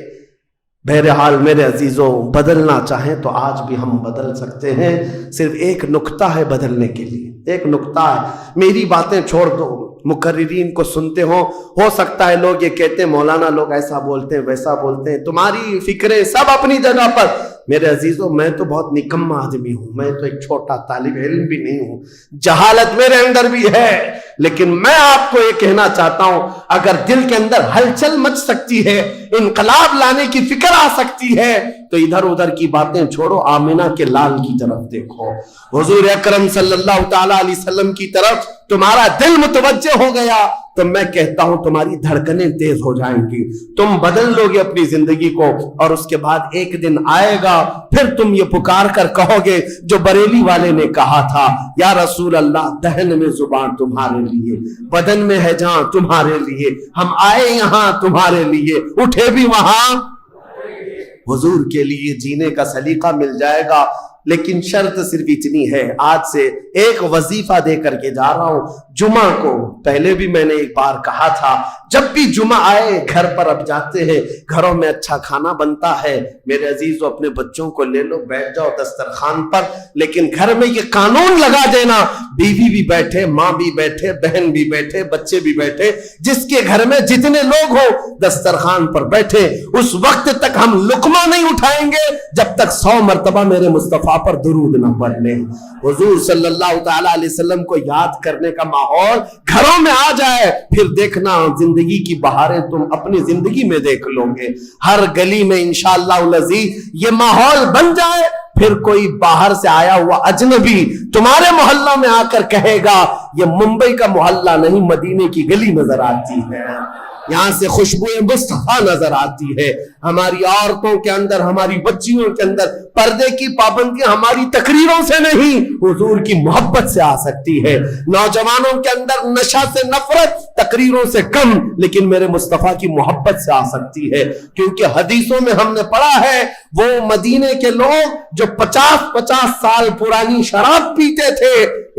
بہرحال میرے عزیزوں، بدلنا چاہیں تو آج بھی ہم بدل سکتے ہیں، صرف ایک نقطہ ہے بدلنے کے لیے، ایک نقطہ ہے۔ میری باتیں چھوڑ دو، مقررین کو سنتے ہو سکتا ہے لوگ یہ کہتے ہیں مولانا لوگ ایسا بولتے ہیں ویسا بولتے ہیں، تمہاری فکریں سب اپنی جگہ پر۔ میرے عزیزوں، میں تو بہت نکما آدمی ہوں، میں تو ایک چھوٹا طالب علم بھی نہیں ہوں، جہالت میرے اندر بھی ہے، لیکن میں آپ کو یہ کہنا چاہتا ہوں، اگر دل کے اندر ہلچل مچ سکتی ہے، انقلاب لانے کی فکر آ سکتی ہے، تو ادھر ادھر کی باتیں چھوڑو، آمنہ کے لال کی طرف دیکھو، حضور اکرم صلی اللہ تعالی علیہ وسلم کی طرف تمہارا دل متوجہ ہو گیا تو میں کہتا ہوں تمہاری دھڑکنیں تیز ہو جائیں گی, تم بدل لو گے اپنی زندگی کو, اور اس کے بعد ایک دن آئے گا پھر تم یہ پکار کر کہو گے جو بریلی والے نے کہا تھا, یا رسول اللہ دہن میں زبان تمہارے لیے, بدن میں ہے جان تمہارے لیے, ہم آئے یہاں تمہارے لیے, اٹھے بھی وہاں حضور کے لیے. جینے کا سلیقہ مل جائے گا, لیکن شرط صرف اتنی ہے, آج سے ایک وظیفہ دے کر کے جا رہا ہوں. جمعہ کو, پہلے بھی میں نے ایک بار کہا تھا, جب بھی جمعہ آئے گھر پر اب جاتے ہیں, گھروں میں اچھا کھانا بنتا ہے, میرے عزیزو اپنے بچوں کو لے لو, بیٹھ جاؤ دسترخوان پر, لیکن گھر میں یہ قانون لگا دینا, بیوی بھی بیٹھے, ماں بھی بیٹھے, بہن بھی بیٹھے, بچے بھی بیٹھے, جس کے گھر میں جتنے لوگ ہو دسترخوان پر بیٹھے, اس وقت تک ہم لقمہ نہیں اٹھائیں گے جب تک 100 مرتبہ میرے مصطفیٰ پر درود نہ پڑھ لیں. حضور صلی اللہ تعالی علیہ وسلم کو یاد کرنے کا ماحول گھروں میں آ جائے, پھر دیکھنا زندگی کی بہاریں تم اپنی زندگی میں دیکھ لو گے. ہر گلی میں انشاءاللہ العزیز یہ ماحول بن جائے, پھر کوئی باہر سے آیا ہوا اجنبی تمہارے محلہ میں آ کر کہے گا یہ ممبئی کا محلہ نہیں, مدینے کی گلی نظر آتی ہے, یہاں سے خوشبوئیں مصطفیٰ نظر آتی ہے. ہماری عورتوں کے اندر, ہماری بچیوں کے اندر پردے کی پابندیاں ہماری تقریروں سے نہیں, حضور کی محبت سے آ سکتی ہے. نوجوانوں کے اندر نشہ سے نفرت تقریروں سے کم, لیکن میرے مصطفیٰ کی محبت سے آ سکتی ہے. کیونکہ حدیثوں میں ہم نے پڑھا ہے وہ مدینے کے لوگ جو 50 سال پرانی شراب پیتے تھے,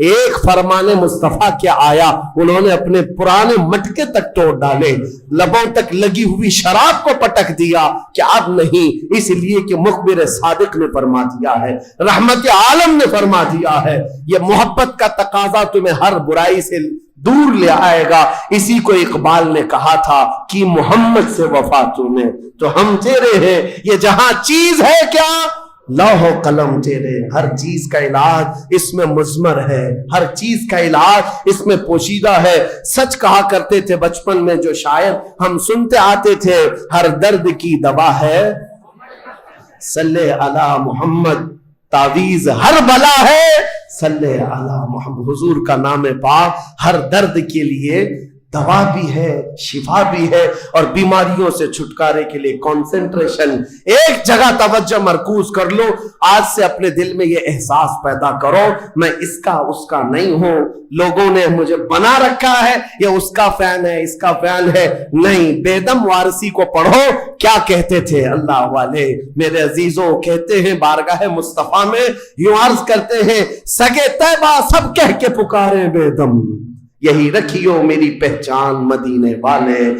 ایک فرمان مصطفیٰ کیا آیا, انہوں نے اپنے پرانے مٹکے تک توڑ ڈالے, لبوں تک لگی ہوئی شراب کو پٹک دیا کہ اب نہیں, اس لیے کہ مخبر صادق نے فرما دیا ہے, رحمت عالم نے فرما دیا ہے, یہ محبت کا تقاضا تمہیں ہر برائی سے دور لے آئے گا. اسی کو اقبال نے کہا تھا کہ محمد سے وفا تمہیں تو ہم تیرے ہیں, یہ جہاں چیز ہے کیا لوح و قلم تیرے, ہر چیز کا علاج اس میں مضمر ہے, ہر چیز کا علاج اس میں پوشیدہ ہے. سچ کہا کرتے تھے بچپن میں جو شاعر ہم سنتے آتے تھے, ہر درد کی دوا ہے صلی علی محمد, تعویذ ہر بلا ہے صلی علی محمد. حضور کا نام پاک ہر درد کے لیے دوا بھی ہے, شفا بھی ہے, اور بیماریوں سے چھٹکارے کے لیے کنسنٹریشن, ایک جگہ توجہ مرکوز کر لو. آج سے اپنے دل میں یہ احساس پیدا کرو میں اس کا اس کا نہیں ہوں, لوگوں نے مجھے بنا رکھا ہے, یہ اس کا فین ہے, اس کا فین ہے, نہیں. بیدم وارسی کو پڑھو, کیا کہتے تھے اللہ والے میرے عزیزوں, کہتے ہیں بارگاہ مصطفیٰ میں یوں عرض کرتے ہیں, سگے طیبہ سب کہہ کے پکارے بیدم, یہی رکھیو میری پہچان مدینے والے.